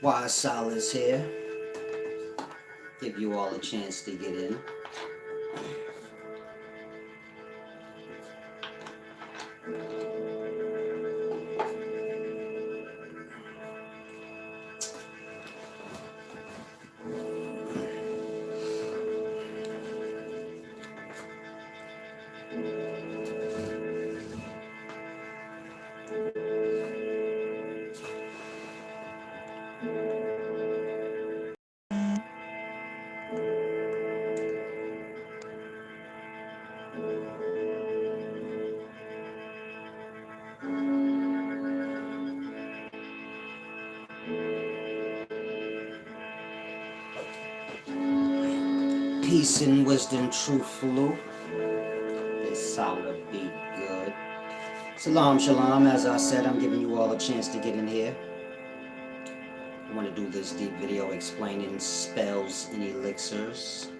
While Sal is here, give you all a chance to get in. Peace and wisdom, truthful. This solid be good. Salam, shalom. As I said, I'm giving you all a chance to get in here. I want to do this deep video explaining spells and elixirs.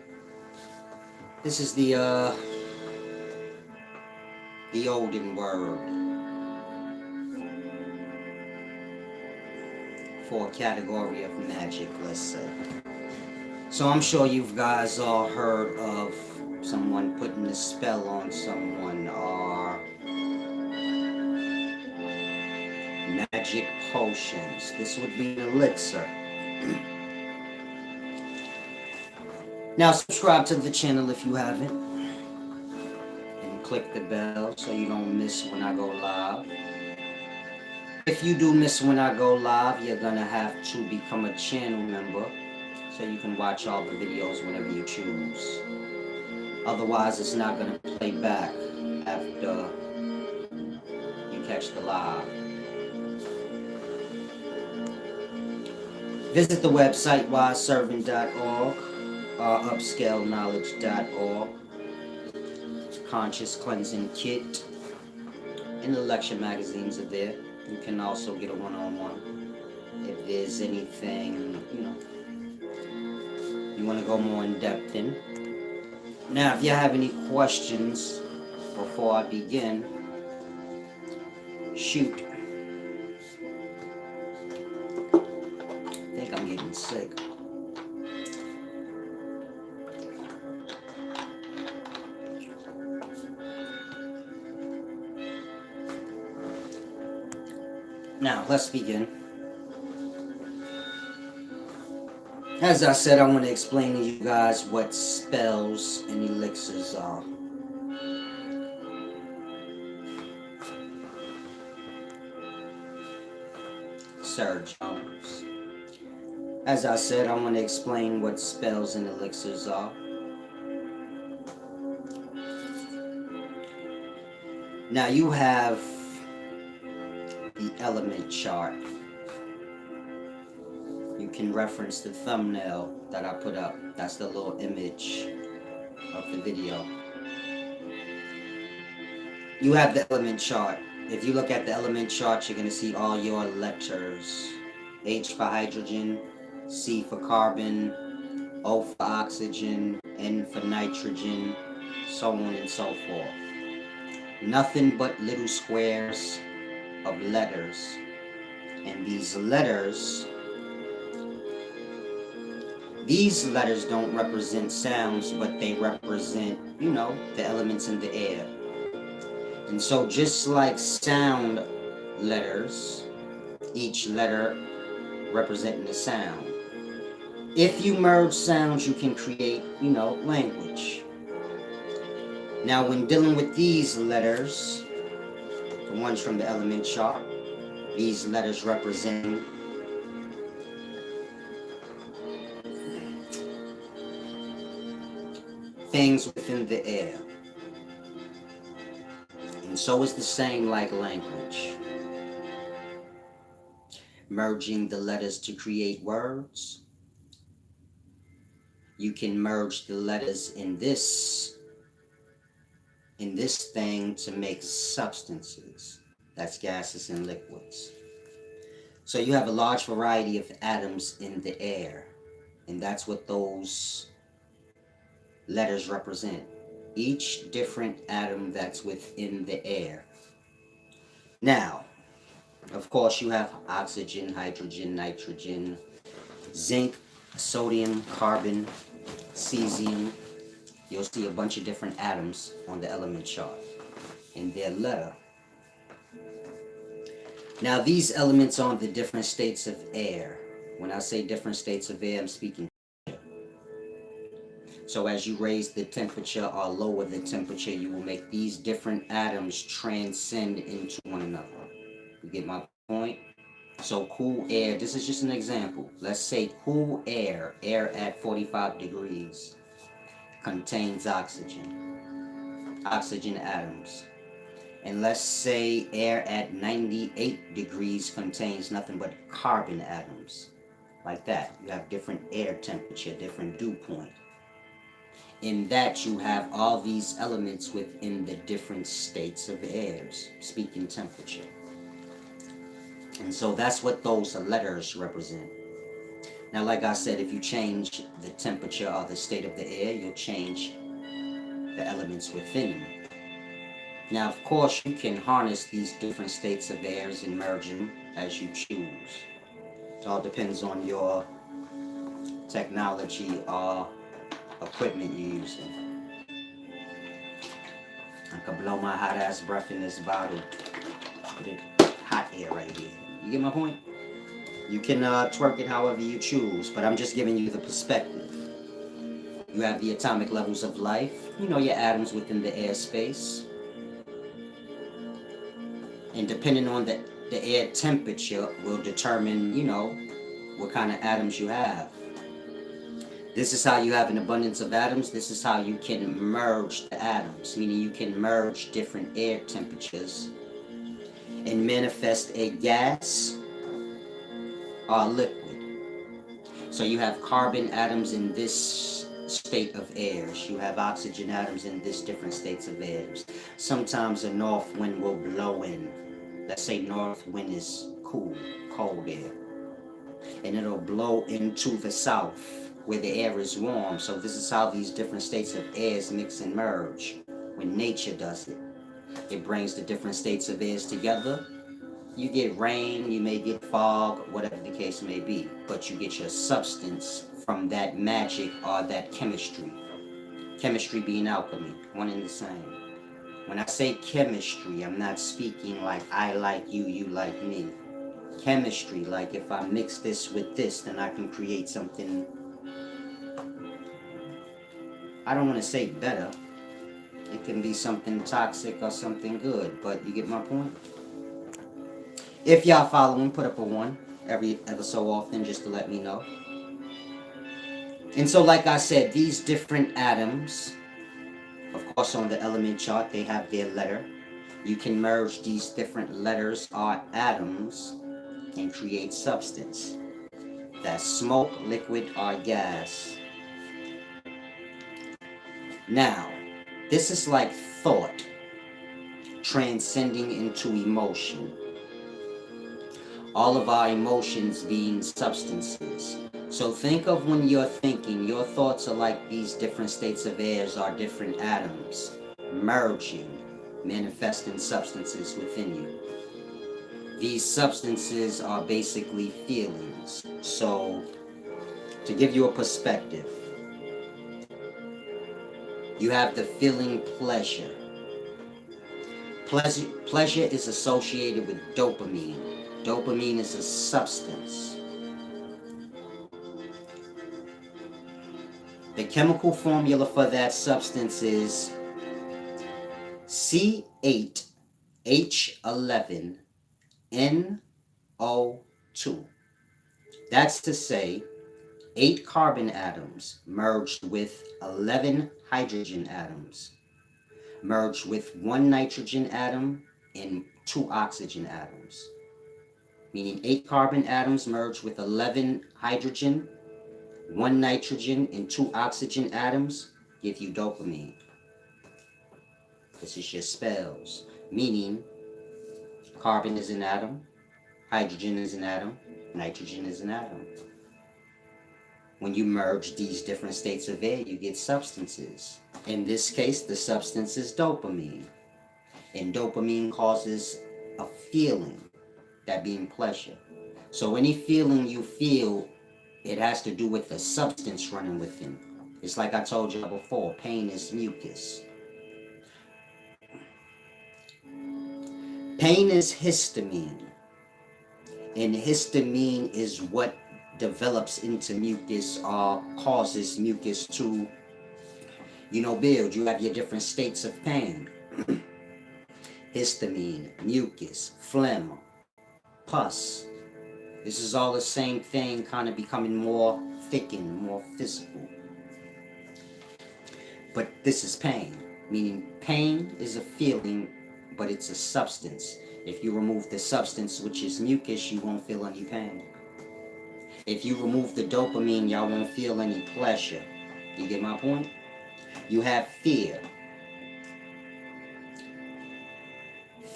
This is the olden word for a category of magic, let's say. So I'm sure you guys all heard of someone putting a spell on someone or magic potions. This would be an elixir. Now subscribe to the channel if you haven't. And click the bell so you don't miss when I go live. If you do miss when I go live, you're gonna have to become a channel member so you can watch all the videos whenever you choose. Otherwise, it's not gonna play back after you catch the live. Visit the website wiseservant.org or upscaleknowledge.org. Conscious Cleansing Kit and the lecture magazines are there. You can also get a one-on-one if there's anything, you want to go more in depth in. Now, if you have any questions before I begin, shoot. I think I'm getting sick. Now, let's begin. As I said, I want to explain to you guys what spells and elixirs are. Sir Jones. As I said, I want to explain what spells and elixirs are. Now you have the element chart. You can reference the thumbnail that I put up. That's the little image of the video. You have the element chart. If you look at the element chart, you're going to see all your letters. H for hydrogen, C for carbon, O for oxygen, N for nitrogen, so on and so forth. Nothing but little squares of letters. And these letters don't represent sounds, but they represent, the elements in the air. And so just like sound letters, each letter representing a sound. If you merge sounds, you can create, language. Now, when dealing with these letters, the ones from the element chart, these letters represent things within the air. And so is the same like language. Merging the letters to create words. You can merge the letters in this thing to make substances. That's gases and liquids. So you have a large variety of atoms in the air. And that's what those letters represent. Each different atom that's within the air. Now, of course, you have oxygen, hydrogen, nitrogen, zinc, sodium, carbon, cesium. You'll see a bunch of different atoms on the element chart in their letter. Now these elements are the different states of air. When I say different states of air, I'm speaking. So as you raise the temperature or lower the temperature, you will make these different atoms transcend into one another. You get my point? So cool air, this is just an example. Let's say cool air, air at 45 degrees, contains oxygen atoms. And let's say air at 98 degrees contains nothing but carbon atoms. Like that. You have different air temperature, different dew point. In that you have all these elements within the different states of airs, speaking temperature. And so that's what those letters represent. Now, like I said, if you change the temperature or the state of the air, you'll change the elements within them. Now, of course, you can harness these different states of airs and merge them as you choose. It all depends on your technology or equipment you're using. I could blow my hot ass breath in this bottle. Put it hot air right here. You get my point? You can twerk it however you choose, but I'm just giving you the perspective. You have the atomic levels of life, you know, your atoms within the airspace. And depending on the air temperature will determine, you know, what kind of atoms you have. This is how you have an abundance of atoms. This is how you can merge the atoms, meaning you can merge different air temperatures and manifest a gas or a liquid. So you have carbon atoms in this state of airs. You have oxygen atoms in this different states of airs. Sometimes a north wind will blow in. Let's say north wind is cool, cold air. And it'll blow into the south where the air is warm. So this is how these different states of airs mix and merge. When nature does it, it brings the different states of airs together. You get rain, you may get fog, whatever the case may be, but you get your substance from that magic or that chemistry. Chemistry being alchemy, one and the same. When I say chemistry, I'm not speaking like I like you, you like me. Chemistry, like if I mix this with this, then I can create something, I don't want to say better. It can be something toxic or something good, but you get my point? If y'all following, put up a 1 ever so often just to let me know. And so like I said, these different atoms, of course on the element chart, they have their letter. You can merge these different letters or atoms and create substance. That's smoke, liquid, or gas. Now, this is like thought transcending into emotion. All of our emotions being substances. So think of when you're thinking, your thoughts are like these different states of airs or different atoms merging, manifesting substances within you. These substances are basically feelings. So to give you a perspective, you have the feeling pleasure. Pleasure is associated with dopamine. Dopamine is a substance. The chemical formula for that substance is C8H11NO2. That's to say, 8 carbon atoms merged with 11 hydrogen atoms, merged with 1 nitrogen atom and 2 oxygen atoms. Meaning 8 carbon atoms merged with 11 hydrogen, 1 nitrogen, and 2 oxygen atoms give you dopamine. This is your spells. Meaning carbon is an atom, hydrogen is an atom, nitrogen is an atom. When you merge these different states of air, you get substances. In this case, the substance is dopamine. And dopamine causes a feeling, that being pleasure. So any feeling you feel It has to do with the substance running within. It's like I told you before, pain is mucus. Pain is histamine. And histamine is what develops into mucus or causes mucus to, build. You have your different states of pain. Histamine, mucus, phlegm, pus. This is all the same thing, kind of becoming more thickened, more physical. But this is pain, meaning pain is a feeling, but it's a substance. If you remove the substance, which is mucus, you won't feel any pain. If you remove the dopamine, y'all won't feel any pleasure. You get my point? You have fear.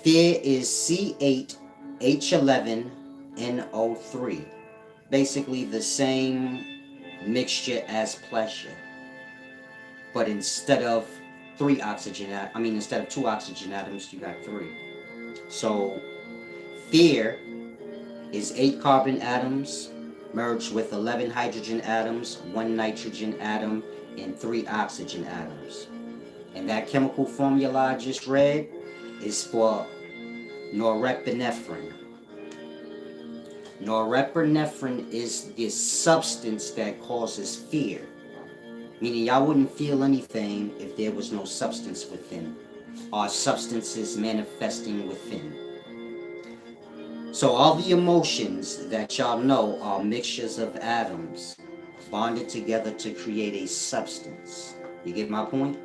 Fear is C8H11NO3. Basically the same mixture as pleasure. But instead of two oxygen atoms, you got 3. So fear is 8 carbon atoms merged with 11 hydrogen atoms, 1 nitrogen atom, and 3 oxygen atoms. And that chemical formula I just read is for norepinephrine. Norepinephrine is the substance that causes fear. Meaning y'all wouldn't feel anything if there was no substance within, or substances manifesting within. So all the emotions that y'all know are mixtures of atoms bonded together to create a substance. You get my point?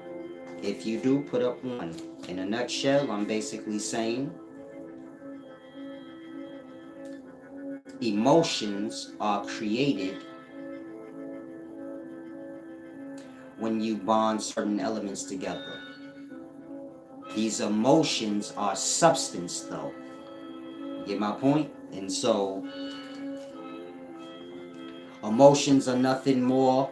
If you do, put up 1. In a nutshell, I'm basically saying emotions are created when you bond certain elements together. These emotions are substance though. You get my point? And so emotions are nothing more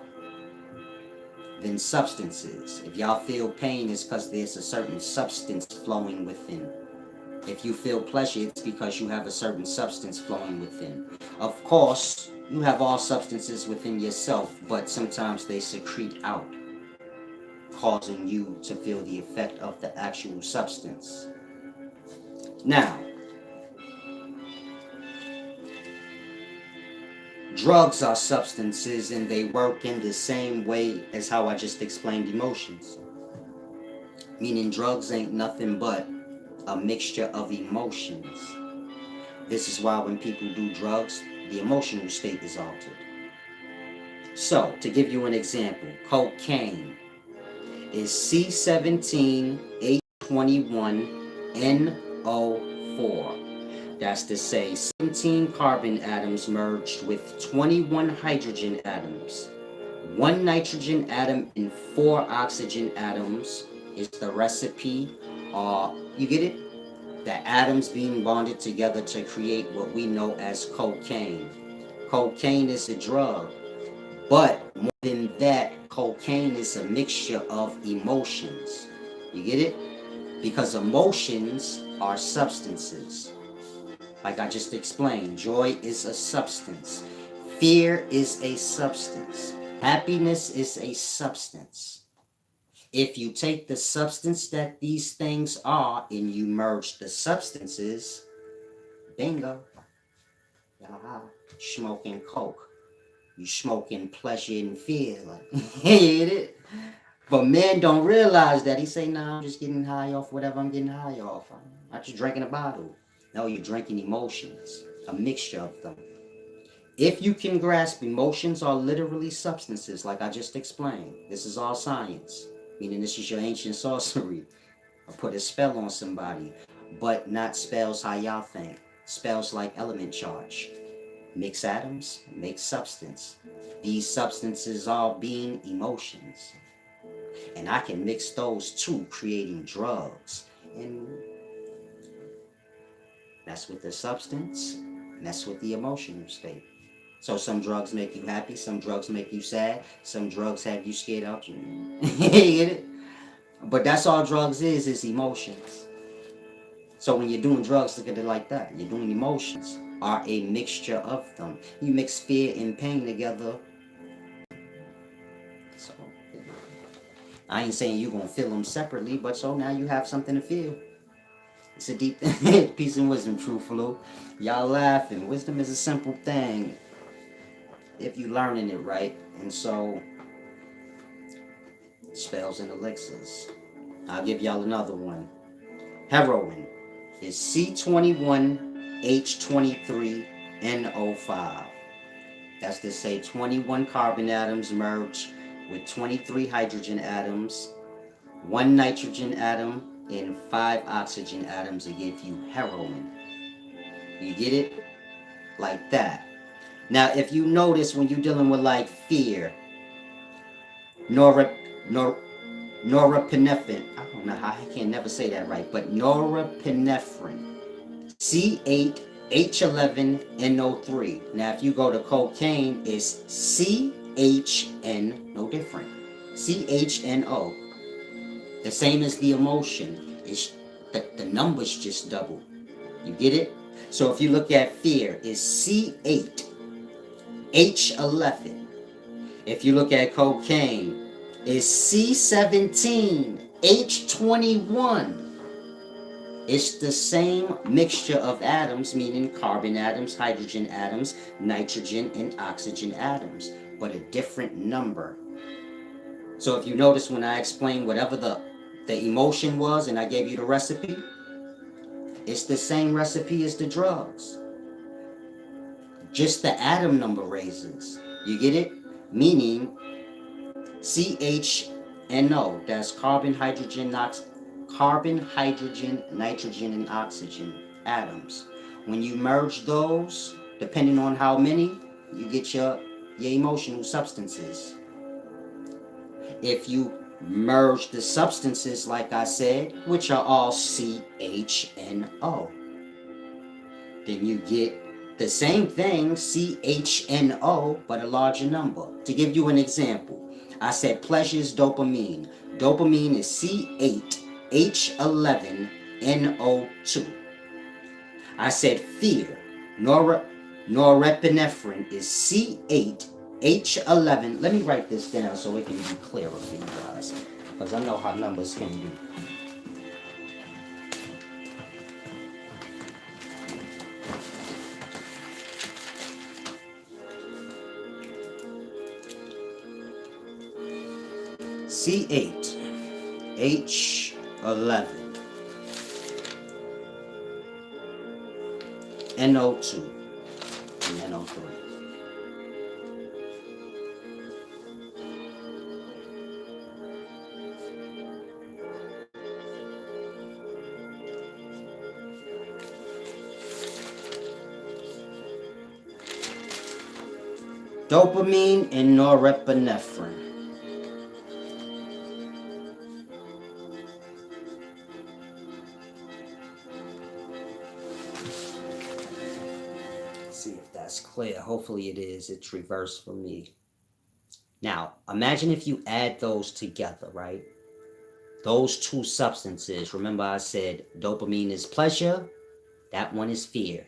than substances. If y'all feel pain, it's because there's a certain substance flowing within. If you feel pleasure, it's because you have a certain substance flowing within. Of course, you have all substances within yourself, but sometimes they secrete out, causing you to feel the effect of the actual substance. Now, drugs are substances and they work in the same way as how I just explained emotions. Meaning drugs ain't nothing but a mixture of emotions. This is why when people do drugs, the emotional state is altered. So, to give you an example, cocaine is C17H21NO4. That's to say 17 carbon atoms merged with 21 hydrogen atoms. 1 nitrogen atom and 4 oxygen atoms is the recipe. You get it? The atoms being bonded together to create what we know as cocaine. Cocaine is a drug. But more than that, cocaine is a mixture of emotions. You get it? Because emotions are substances. Like I just explained, joy is a substance. Fear is a substance. Happiness is a substance. If you take the substance that these things are and you merge the substances, bingo. Smoking coke. You smoking pleasure and fear. Like, hate it. But men don't realize that. He say, nah, I'm just getting high off whatever I'm getting high off. I'm not just drinking a bottle. No, you're drinking emotions. A mixture of them. If you can grasp, emotions are literally substances, like I just explained. This is all science. Meaning this is your ancient sorcery. I put a spell on somebody. But not spells how y'all think. Spells like element charge. Mix atoms, make substance. These substances are being emotions. And I can mix those two, creating drugs. And that's with the substance, and that's with the emotional state. So some drugs make you happy, some drugs make you sad, some drugs have you scared out. You get it? But that's all drugs is emotions. So when you're doing drugs, look at it like that. You're doing emotions. are a mixture of them. You mix fear and pain together. So I ain't saying you're gonna feel them separately, but so now you have something to feel. It's a deep thing. Peace and wisdom, true flu. Y'all laughing. Wisdom is a simple thing if you learning it right. And so, spells and elixirs. I'll give y'all another one. Heroin is C21H23NO5. That's to say 21 carbon atoms merge with 23 hydrogen atoms, 1 nitrogen atom, and 5 oxygen atoms to give you heroin. You get it? Like that. Now, if you notice when you're dealing with like fear, norepinephrine, I don't know how, I can never say that right, but norepinephrine, C8H11NO3. Now, if you go to cocaine, it's CHN, no different, CHNO. The same as the emotion. It's the numbers just double. You get it? So if you look at fear, it's C8H11. If you look at cocaine, it's C17H21. It's the same mixture of atoms, meaning carbon atoms, hydrogen atoms, nitrogen and oxygen atoms, but a different number. So if you notice when I explained whatever the emotion was and I gave you the recipe, it's the same recipe as the drugs. Just the atom number raises. You get it? Meaning CHNO, that's carbon, hydrogen, nitrogen, and oxygen atoms. When you merge those, depending on how many, you get your emotional substances. If you merge the substances, like I said, which are all CHNO, then you get the same thing, CHNO, but a larger number. To give you an example, I said pleasure is dopamine. Dopamine is C8H11NO2. I said fear, norepinephrine is C8H11. Let me write this down so it can be clearer for you guys, because I know how numbers can be. C8H11 NO2 and NO3. Dopamine and norepinephrine. See if that's clear. Hopefully it is. It's reversed for me. Now, imagine if you add those together, right? Those two substances. Remember I said dopamine is pleasure. That one is fear.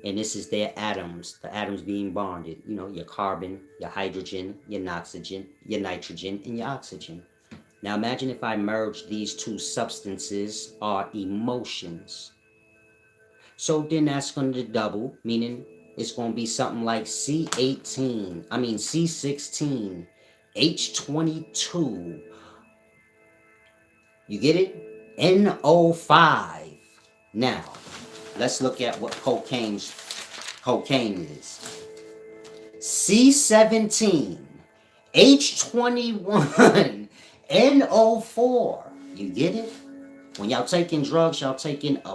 And this is their atoms, the atoms being bonded. You know, your carbon, your hydrogen, your nitrogen, and your oxygen. Now imagine if I merge these two substances are emotions. So then that's going to double, meaning it's going to be something like C16, H22. You get it? NO5. Now, let's look at what cocaine is. C17, H21, NO4. You get it? When y'all taking drugs, y'all taking a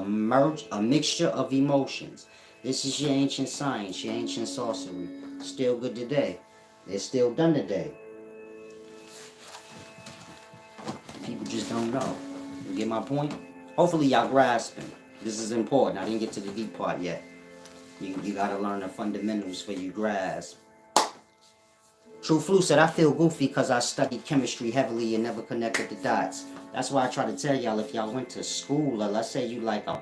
mixture of emotions. This is your ancient science, your ancient sorcery. Still good today. It's still done today. People just don't know. You get my point? Hopefully y'all grasping. This is important. I didn't get to the deep part yet. You gotta learn the fundamentals for you grasp. True Flu said, I feel goofy because I studied chemistry heavily and never connected the dots. That's why I try to tell y'all, if y'all went to school, or let's say you like a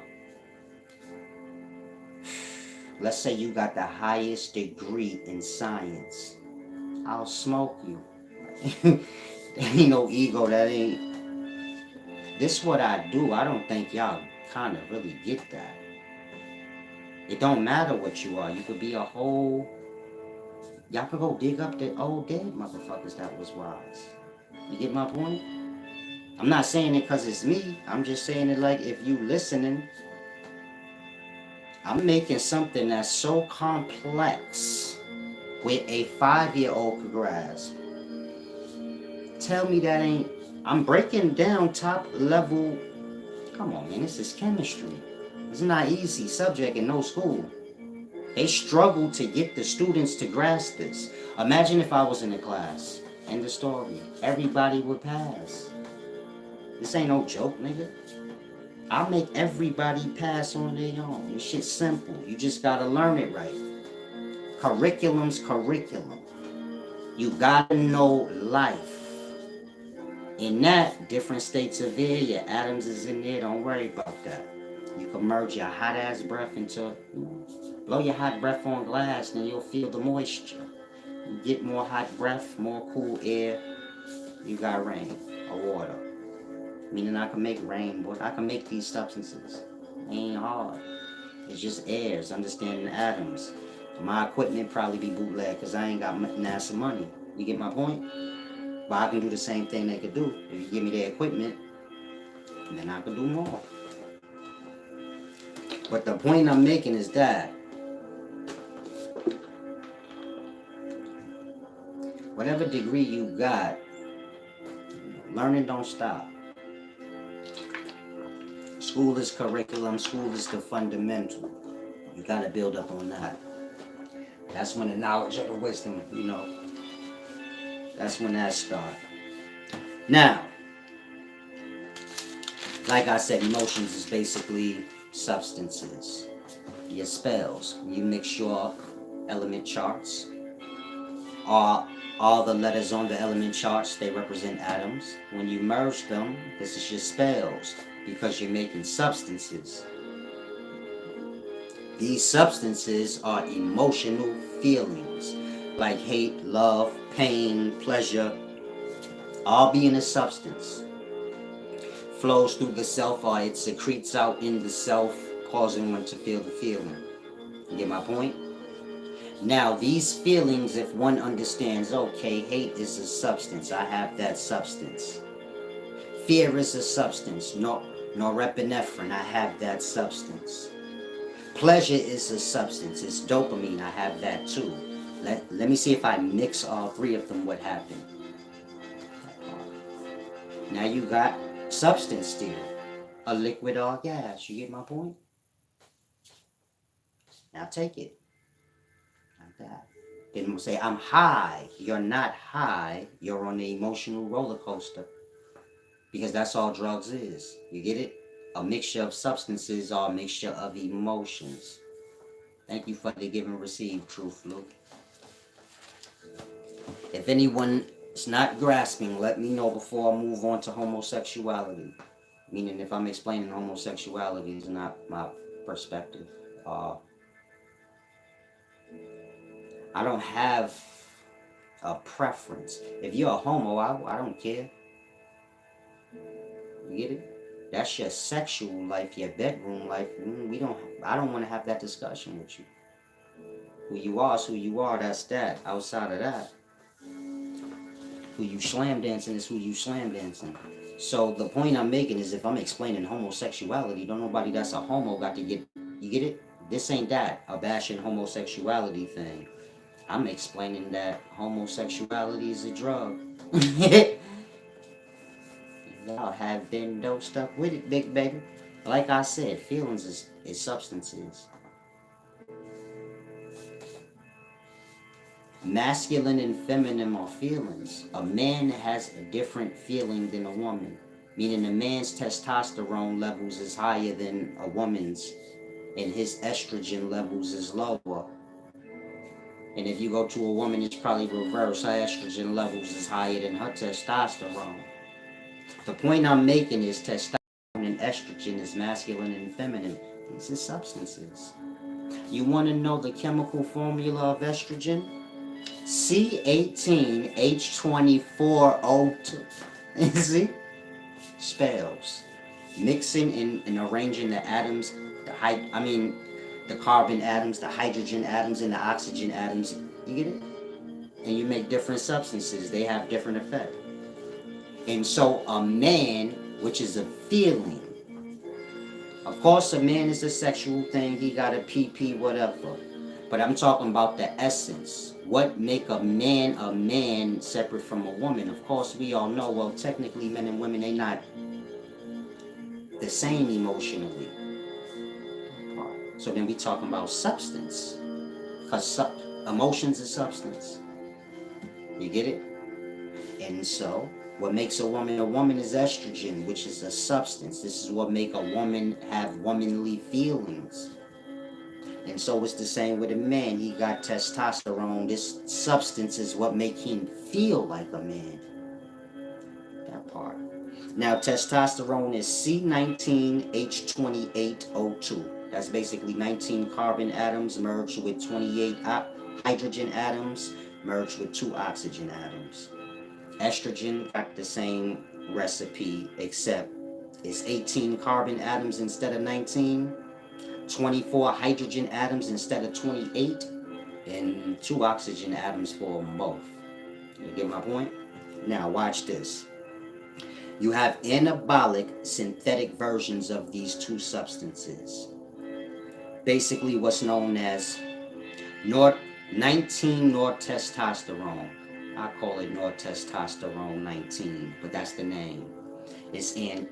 Let's say you got the highest degree in science. I'll smoke you. There ain't no ego. That ain't. This what I do. I don't think y'all kind of really get that. It don't matter what you are. You could be a whole. Y'all could go dig up the old dead motherfuckers that was wise. You get my point? I'm not saying it because it's me. I'm just saying it like if you listening, I'm making something that's so complex with a 5-year-old could grasp. Tell me that ain't. I'm breaking down top level. Come on, man. This is chemistry. It's not easy subject in no school. They struggle to get the students to grasp this. Imagine if I was in a class. End of story. Everybody would pass. This ain't no joke, nigga. I'll make everybody pass on their own. This shit's simple. You just gotta learn it right. Curriculum's curriculum. You gotta know life. In that, different states of air, your atoms is in there, don't worry about that. You can merge your hot ass breath into, blow your hot breath on glass, then you'll feel the moisture. You get more hot breath, more cool air, you got rain or water. Meaning I can make rain, but I can make these substances. It ain't hard. It's just air, it's understanding the atoms. My equipment probably be bootleg because I ain't got NASA money. You get my point? But I can do the same thing they could do. If you give me their equipment, then I can do more. But the point I'm making is that whatever degree you got, learning don't stop. School is curriculum, school is the fundamental. You gotta build up on that. That's when the knowledge of the wisdom, that's when that starts. Now, like I said, emotions is basically substances. Your spells. You mix your element charts. All the letters on the element charts, they represent atoms. When you merge them, this is your spells because you're making substances. These substances are emotional feelings like hate, love, pain, pleasure, all being a substance. Flows through the self or it secretes out in the self, causing one to feel the feeling. You get my point? Now, these feelings, if one understands, okay, hate is a substance, I have that substance. Fear is a substance, norepinephrine, I have that substance. Pleasure is a substance, it's dopamine, I have that too. Let me see if I mix all three of them, what happened. Now you got substance still, a liquid or gas, you get my point? Now take it. That. Then say, I'm high. You're not high. You're on the emotional roller coaster. Because that's all drugs is. You get it? A mixture of substances or a mixture of emotions. Thank you for the give and receive, Truth Luke. If anyone is not grasping, let me know before I move on to homosexuality. Meaning if I'm explaining homosexuality is not my perspective. I don't have a preference. If you're a homo, I don't care. You get it? That's your sexual life, your bedroom life. I don't want to have that discussion with you. Who you are is who you are, that's that. Outside of that, who you slam dancing is who you slam dancing. So the point I'm making is if I'm explaining homosexuality, don't nobody that's a homo got to get, you get it? This ain't that, a bashing homosexuality thing. I'm explaining that homosexuality is a drug. Y'all have been dosed up with it, big baby. Like I said, feelings is substances. Masculine and feminine are feelings. A man has a different feeling than a woman. Meaning a man's testosterone levels is higher than a woman's. And his estrogen levels is lower. And if you go to a woman, it's probably reverse. Her estrogen levels is higher than her testosterone. The point I'm making is testosterone and estrogen is masculine and feminine. These are substances. You want to know the chemical formula of estrogen? C18H24O2. See? Spells. Mixing and arranging the atoms, the carbon atoms, the hydrogen atoms, and the oxygen atoms. You get it? And you make different substances. They have different effect. And so a man, which is a feeling, of course a man is a sexual thing, he got a PP, whatever. But I'm talking about the essence. What make a man separate from a woman? Of course we all know, well, technically men and women, they not the same emotionally. So then we talking about substance. Because emotions is substance. You get it? And so what makes a woman is estrogen, which is a substance. This is what make a woman have womanly feelings. And so it's the same with a man. He got testosterone. This substance is what make him feel like a man. That part. Now testosterone is C19H28O2. That's basically 19 carbon atoms merged with 28 hydrogen atoms merged with 2 oxygen atoms. Estrogen got the same recipe, except it's 18 carbon atoms instead of 19, 24 hydrogen atoms instead of 28, and 2 oxygen atoms for them both. You get my point? Now watch this. You have anabolic synthetic versions of these 2 substances. Basically what's known as 19 nortestosterone. I call it nortestosterone 19, but that's the name. It's in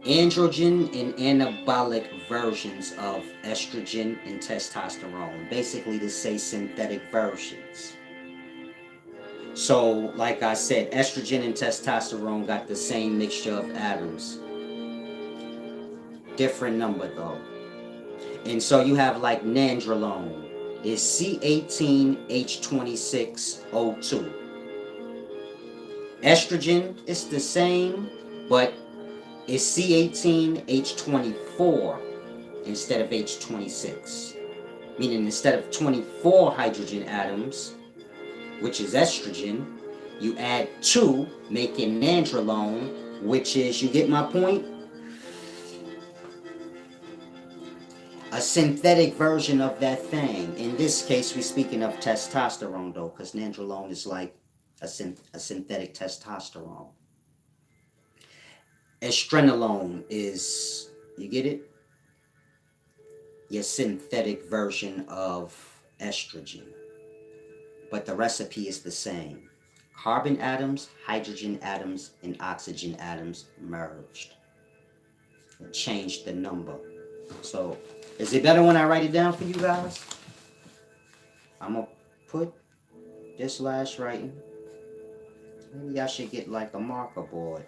androgen and anabolic versions of estrogen and testosterone. Basically to say synthetic versions. So, like I said, estrogen and testosterone got the same mixture of atoms. Different number though. And so you have like nandrolone. Is C18H26O2. Estrogen is the same, but it's C18H24 instead of H26. Meaning instead of 24 hydrogen atoms, which is estrogen, you add 2, making nandrolone, which is, you get my point? A synthetic version of that thing. In this case, we're speaking of testosterone, though, because nandrolone is like a synthetic testosterone. Estrenolone is, you get it? Your synthetic version of estrogen. But the recipe is the same. Carbon atoms, hydrogen atoms, and oxygen atoms merged. Changed the number. So, is it better when I write it down for you guys? I'm going to put this last writing. Maybe I should get like a marker board.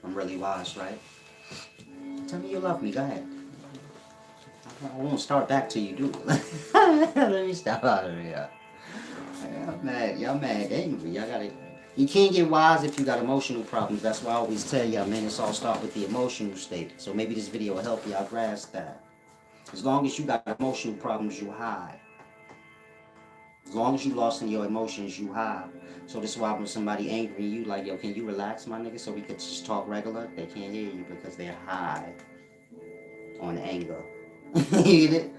I'm really wise, right? Tell me you love me. Go ahead. I won't start back till you do. Let me stop out of here. I'm mad. Y'all mad, angry. Y'all gotta. You can't get wise if you got emotional problems. That's why I always tell y'all, man, it's all start with the emotional state. So maybe this video will help y'all grasp that. As long as you got emotional problems, you hide. As long as you lost in your emotions, you hide. So this is why when somebody angry you, like, yo, can you relax, my nigga, so we could just talk regular? They can't hear you because they're high on anger. You get it?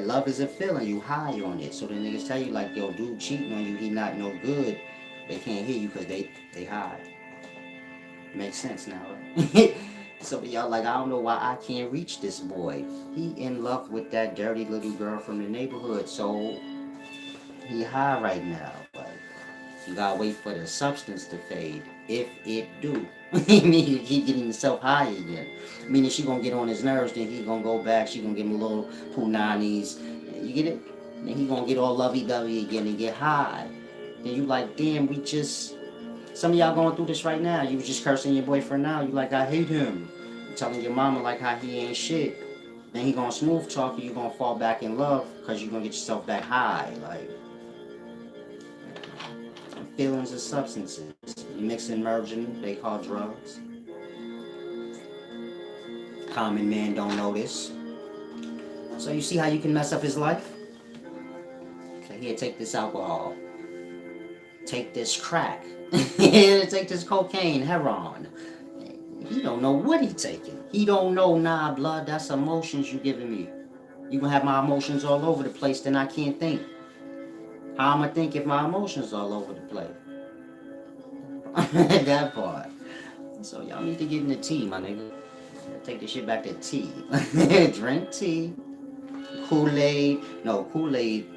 Love is a feeling. You high on it. So the niggas tell you, like, yo, dude cheating on you, he not no good. They can't hear you because they high. Makes sense now, right? So y'all like, I don't know why I can't reach this boy. He in love with that dirty little girl from the neighborhood, so he high right now. Like, you gotta wait for the substance to fade. If it do. I mean, you keep getting yourself high again. Meaning she gonna get on his nerves, then he gonna go back, she gonna give him a little punanis. You get it? Then he gonna get all lovey-dovey again and get high. Then you like, damn, some of y'all going through this right now. You was just cursing your boyfriend now. You like, I hate him. You telling your mama like how he ain't shit. Then he gonna smooth talk you. You gonna fall back in love because you gonna get yourself back high. Like, feelings and substances. You mix and merging, they call drugs. Common man don't notice. So you see how you can mess up his life? So here, take this alcohol. Take this crack. Take this cocaine, heroin. He don't know what he taking. He don't know, nah, blood, that's emotions you giving me. You gonna have my emotions all over the place, then I can't think. How I'ma think if my emotions all over the place? That part. So y'all need to get in the tea, my nigga. Take this shit back to tea. Drink tea. Kool-Aid. No, Kool-Aid.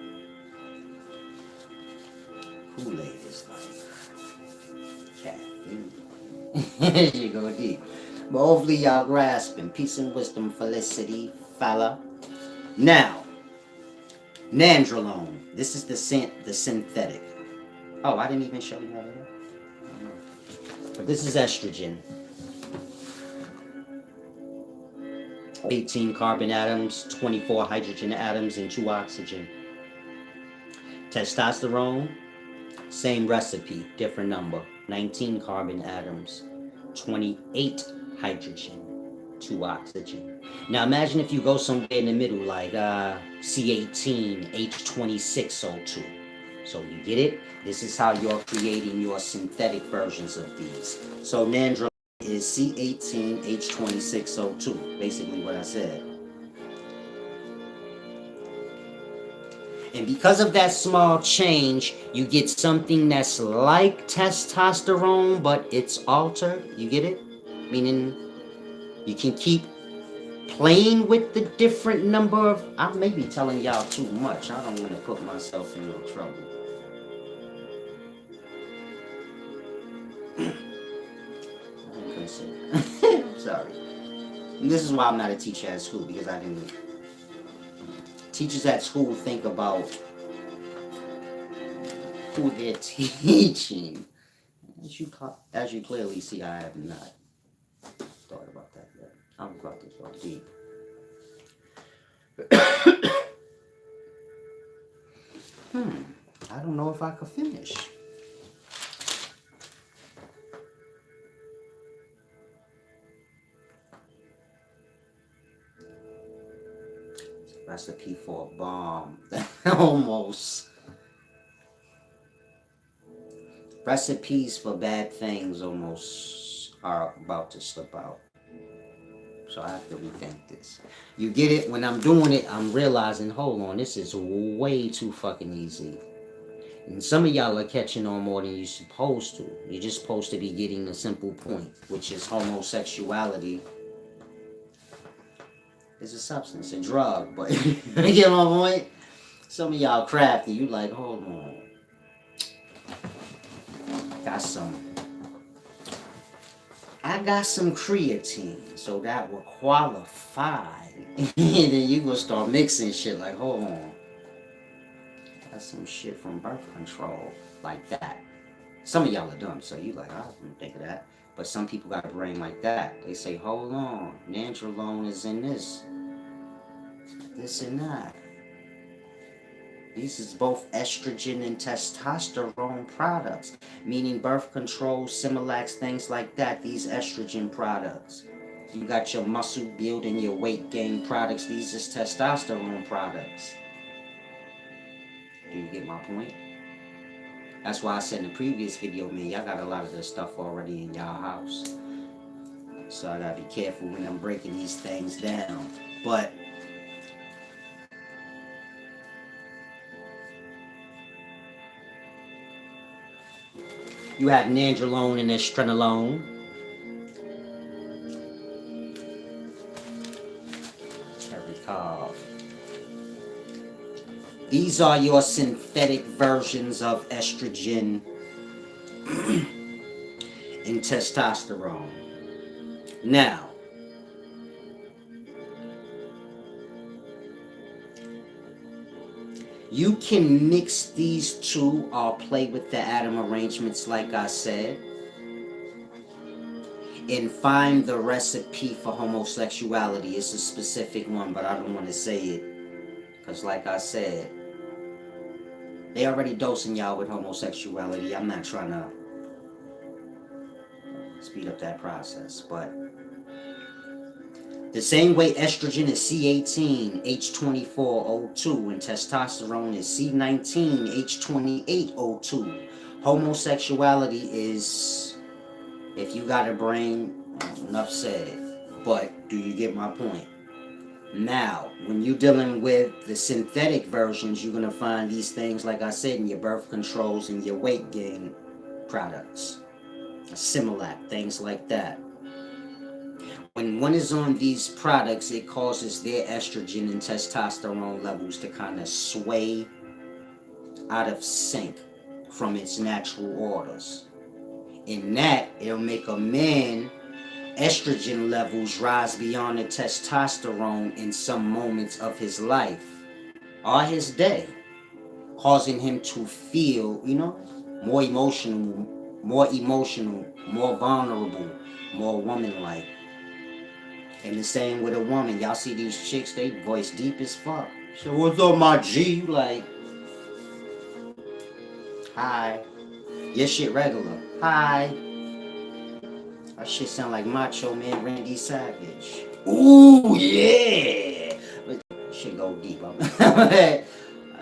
Kool-Aid is like caffeine. You go deep. But hopefully y'all grasping. Peace and wisdom, felicity, fella. Now, nandrolone. This is the synthetic. Oh, I didn't even show you how to do it. But this is estrogen. 18 carbon atoms, 24 hydrogen atoms, and 2 oxygen. Testosterone, same recipe, different number. 19 carbon atoms, 28 hydrogen, 2 oxygen. Now imagine if you go somewhere in the middle, like C18, H26O2. So you get it? This is how you're creating your synthetic versions of these. So nandrolone is C18, H26O2, basically what I said. And because of that small change, you get something that's like testosterone, but it's altered. You get it? Meaning you can keep playing with the different number of... I may be telling y'all too much. I don't want to put myself in no trouble. I'm sorry. And this is why I'm not a teacher at school, because I didn't... Teachers at school think about who they're teaching. As you clearly see, I have not thought about that yet. I'm about to go deep. I don't know if I could finish. Recipe for a bomb. Almost. Recipes for bad things almost are about to slip out. So I have to rethink this. You get it? When I'm doing it, I'm realizing, hold on, this is way too fucking easy. And some of y'all are catching on more than you're supposed to. You're just supposed to be getting the simple point, which is homosexuality. It's a substance, a drug, but you get my point? Some of y'all crafty, you like, hold on. I got some creatine, so that will qualify. And then you gonna start mixing shit like, hold on. Got some shit from birth control, like that. Some of y'all are dumb, so you like, I didn't think of that. But some people got a brain like that. They say, hold on, nandrolone is in this and that. These is both estrogen and testosterone products, meaning birth control, Similac, things like that. These estrogen products. You got your muscle building, your weight gain products. These is testosterone products. Do you get my point? That's why I said in the previous video, man, y'all got a lot of this stuff already in y'all house. So I gotta be careful when I'm breaking these things down. But you have nandrolone and estrenolone. These are your synthetic versions of estrogen and testosterone. Now, You can mix these two or play with the atom arrangements like I said and find the recipe for homosexuality. It's a specific one, but I don't want to say it because like I said, they already dosing y'all with homosexuality. I'm not trying to speed up that process, but the same way estrogen is C18, H24O2, and testosterone is C19, H28O2. Homosexuality is, if you got a brain, enough said. But do you get my point? Now, when you're dealing with the synthetic versions, you're going to find these things, like I said, in your birth controls and your weight gain products. Similac, things like that. When one is on these products, it causes their estrogen and testosterone levels to kind of sway out of sync from its natural orders. In that, it'll make a man estrogen levels rise beyond the testosterone in some moments of his life or his day, causing him to feel, more emotional, more vulnerable, more woman-like. And the same with a woman. Y'all see these chicks, they voice deep as fuck. So what's up, my G? You like, hi. Your shit regular. Hi. That shit sound like Macho Man Randy Savage. Ooh, yeah. But shit go deep.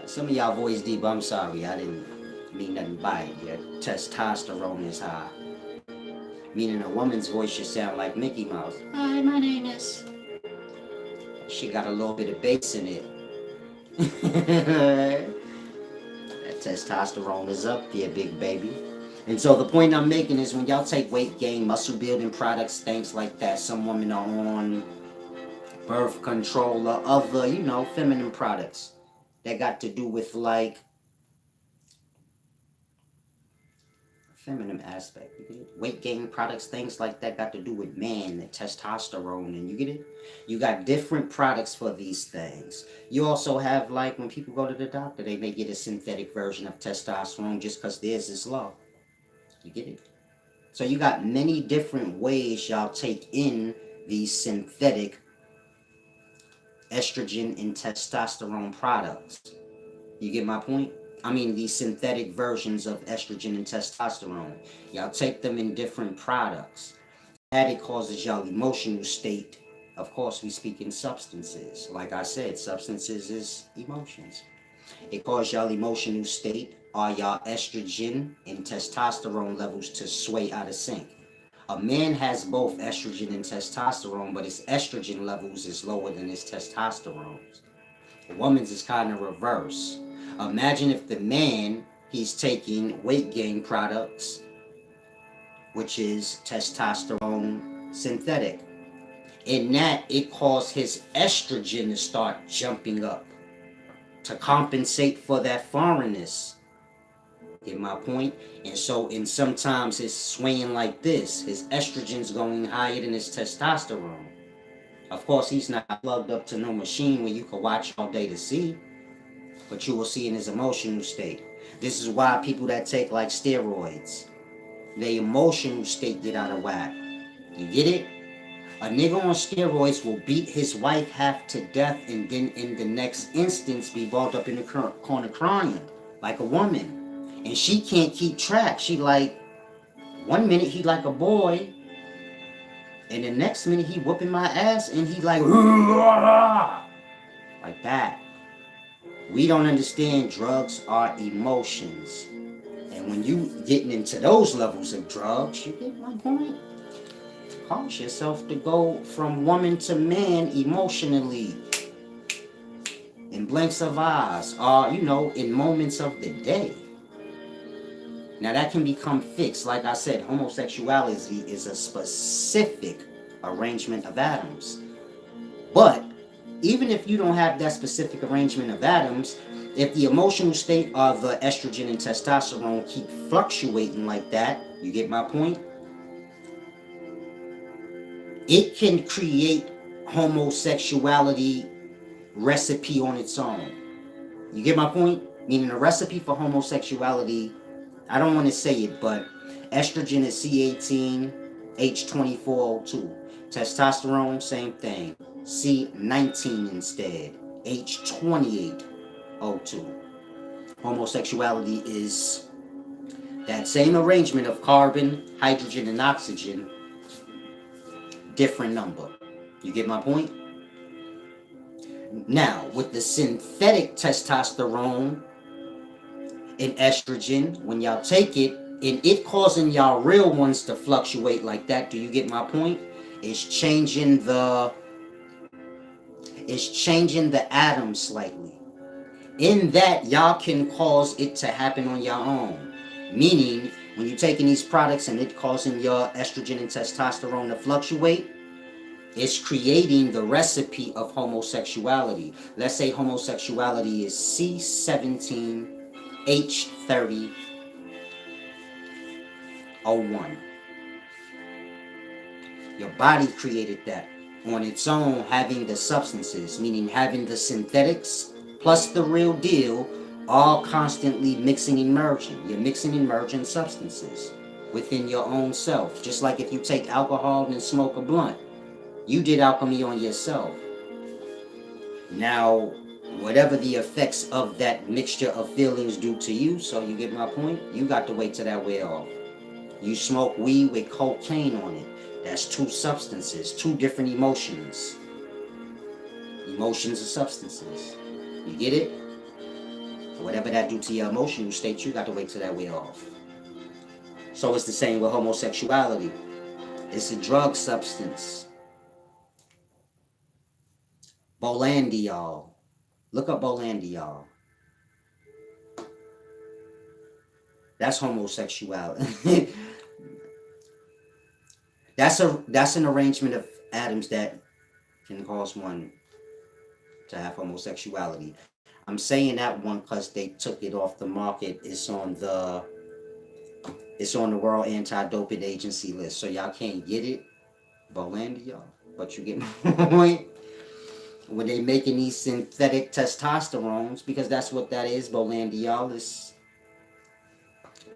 Some of y'all voice deep. I'm sorry. I didn't mean nothing by it. Your testosterone is high. Meaning a woman's voice should sound like Mickey Mouse. Hi, my name is. She got a little bit of bass in it. That testosterone is up there, big baby. And so the point I'm making is when y'all take weight gain, muscle building products, things like that, some women are on birth control or other, feminine products that got to do with like feminine aspect. You get it? Weight gain products, things like that got to do with man, the testosterone, and you get it? You got different products for these things. You also have like when people go to the doctor, they may get a synthetic version of testosterone just because theirs is low. You get it? So you got many different ways y'all take in these synthetic estrogen and testosterone products. You get my point? I mean, these synthetic versions of estrogen and testosterone. Y'all take them in different products. That it causes y'all emotional state. Of course, we speak in substances. Like I said, substances is emotions. It causes y'all emotional state or y'all estrogen and testosterone levels to sway out of sync. A man has both estrogen and testosterone, but his estrogen levels is lower than his testosterone. A woman's is kind of reverse. Imagine if the man, he's taking weight gain products, which is testosterone synthetic. In that, it caused his estrogen to start jumping up to compensate for that foreignness. Get my point? And so, and sometimes it's swaying like this. His estrogen's going higher than his testosterone. Of course, he's not plugged up to no machine where you can watch all day to see, but you will see in his emotional state. This is why people that take like steroids, their emotional state get out of whack. You get it? A nigga on steroids will beat his wife half to death and then in the next instance be balled up in the corner crying like a woman. And she can't keep track. She like, one minute he like a boy, and the next minute he whooping my ass and he like, like that. We don't understand drugs are emotions. And when you getting into those levels of drugs, you get my point? Cause yourself to go from woman to man emotionally in blinks of eyes or, in moments of the day. Now that can become fixed. Like I said, homosexuality is a specific arrangement of atoms. But even if you don't have that specific arrangement of atoms, if the emotional state of the estrogen and testosterone keep fluctuating like that, you get my point? It can create homosexuality recipe on its own. You get my point? Meaning the recipe for homosexuality, I don't want to say it, but estrogen is C18, H24O2. Testosterone, same thing. C19 instead, H28O2. Homosexuality is that same arrangement of carbon, hydrogen, and oxygen, different number. You get my point? Now, with the synthetic testosterone and estrogen, when y'all take it, and it causing y'all real ones to fluctuate like that, do you get my point? It's changing the atoms slightly. In that, y'all can cause it to happen on your own. Meaning, when you're taking these products and it causing your estrogen and testosterone to fluctuate, it's creating the recipe of homosexuality. Let's say homosexuality is C17H30O1. Your body created that on its own, having the substances, meaning having the synthetics plus the real deal, all constantly mixing and merging. You're mixing and merging substances within your own self. Just like if you take alcohol and smoke a blunt, you did alchemy on yourself. Now, whatever the effects of that mixture of feelings do to you, so you get my point, you got to wait till that wear off. You smoke weed with cocaine on it. That's two substances, two different emotions. Emotions are substances. You get it? Whatever that do to your emotional state, you got to wait till that wear off. So it's the same with homosexuality. It's a drug substance. Bolandiol. Look up Bolandiol. That's homosexuality. That's an arrangement of atoms that can cause one to have homosexuality. I'm saying that one because they took it off the market. It's on the World Anti-Doping Agency list, so y'all can't get it, Bolandiol. But you get my point. When they making these synthetic testosterones, because that's what that is, Bolandiol is.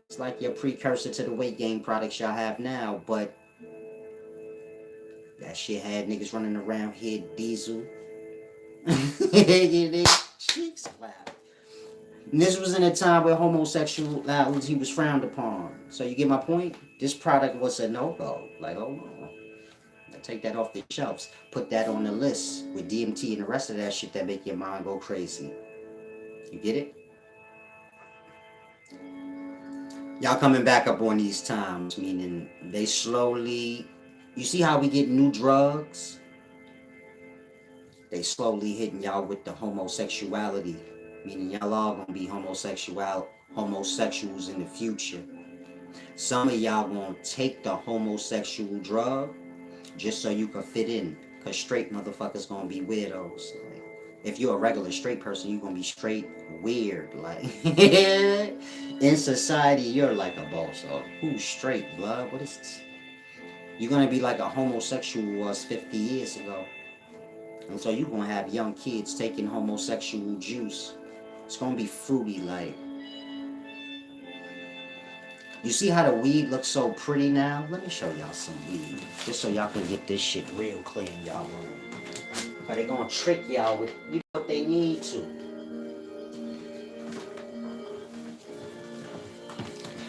It's like your precursor to the weight gain products y'all have now, but that shit had niggas running around here, diesel. Their cheeks clap. And this was in a time where homosexuality was frowned upon. So you get my point? This product was a no-go. Like, hold on. Take that off the shelves. Put that on the list with DMT and the rest of that shit that make your mind go crazy. You get it? Y'all coming back up on these times, meaning they slowly... You see how we get new drugs? They slowly hitting y'all with the homosexuality, meaning y'all all gonna be homosexuals in the future. Some of y'all gonna take the homosexual drug just so you can fit in, cause straight motherfuckers gonna be weirdos. Like, if you're a regular straight person, you're gonna be straight weird. Like in society, you're like a boss. So who's straight, blood? What is this? You're gonna be like a homosexual was 50 years ago. And so you're gonna have young kids taking homosexual juice. It's gonna be fruity like. You see how the weed looks so pretty now? Let me show y'all some weed. Just so y'all can get this shit real clear in y'all room. But they gonna trick y'all with what they need to.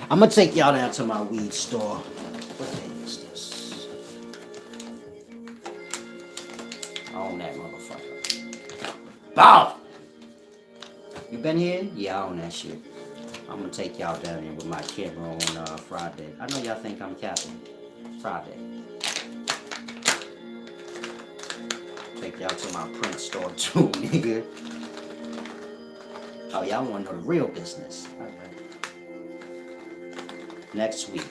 I'm gonna take y'all down to my weed store. What day is this? I own that motherfucker. Bow! You been here? Yeah, I own that shit. I'm gonna take y'all down there with my camera on Friday. I know y'all think I'm capping. Friday. Take y'all to my print store too, nigga. Oh, y'all wanna know the real business. Alright. Next week.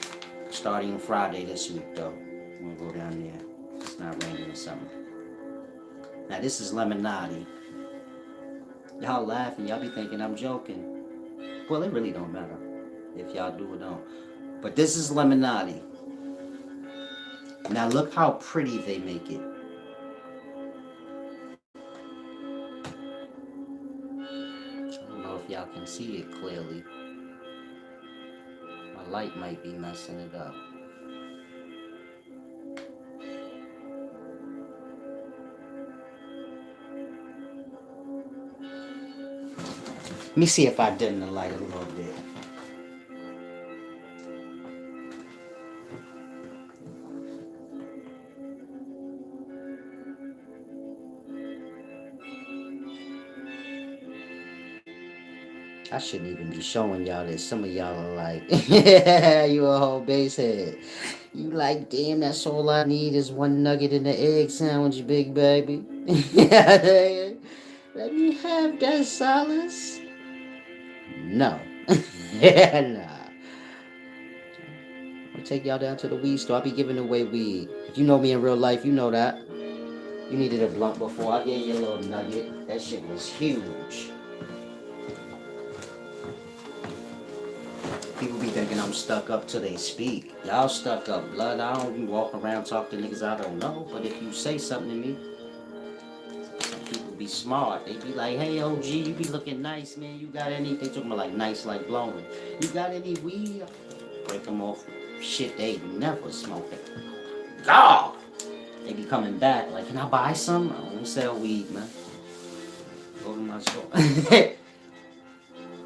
Starting Friday this week though. I'm gonna go down there. It's not raining or something. Now this is Lemonade. Y'all laughing, y'all be thinking I'm joking. Well, it really don't matter if y'all do or don't. But this is Lemonade. Now look how pretty they make it. can see it clearly. My light might be messing it up. Let me see if I dim the light a little bit. I shouldn't even be showing y'all this. Some of y'all are like, you a whole base head. You like, damn, that's all I need is one nugget in the egg sandwich, big baby. Let me have that solace. No. Nah. I'll take y'all down to the weed store. I'll be giving away weed. If you know me in real life, you know that. You needed a blunt before. I gave you a little nugget. That shit was huge. People be thinking I'm stuck up till they speak. Y'all stuck up, blood. I don't be walking around talking to niggas I don't know. But if you say something to me, some people be smart. They be like, hey, OG, you be looking nice, man. You got any? They talking about like nice, like blowing. You got any weed? Break them off shit they never smoked. God! They be coming back like, can I buy some? I don't sell weed, man. Go to my store.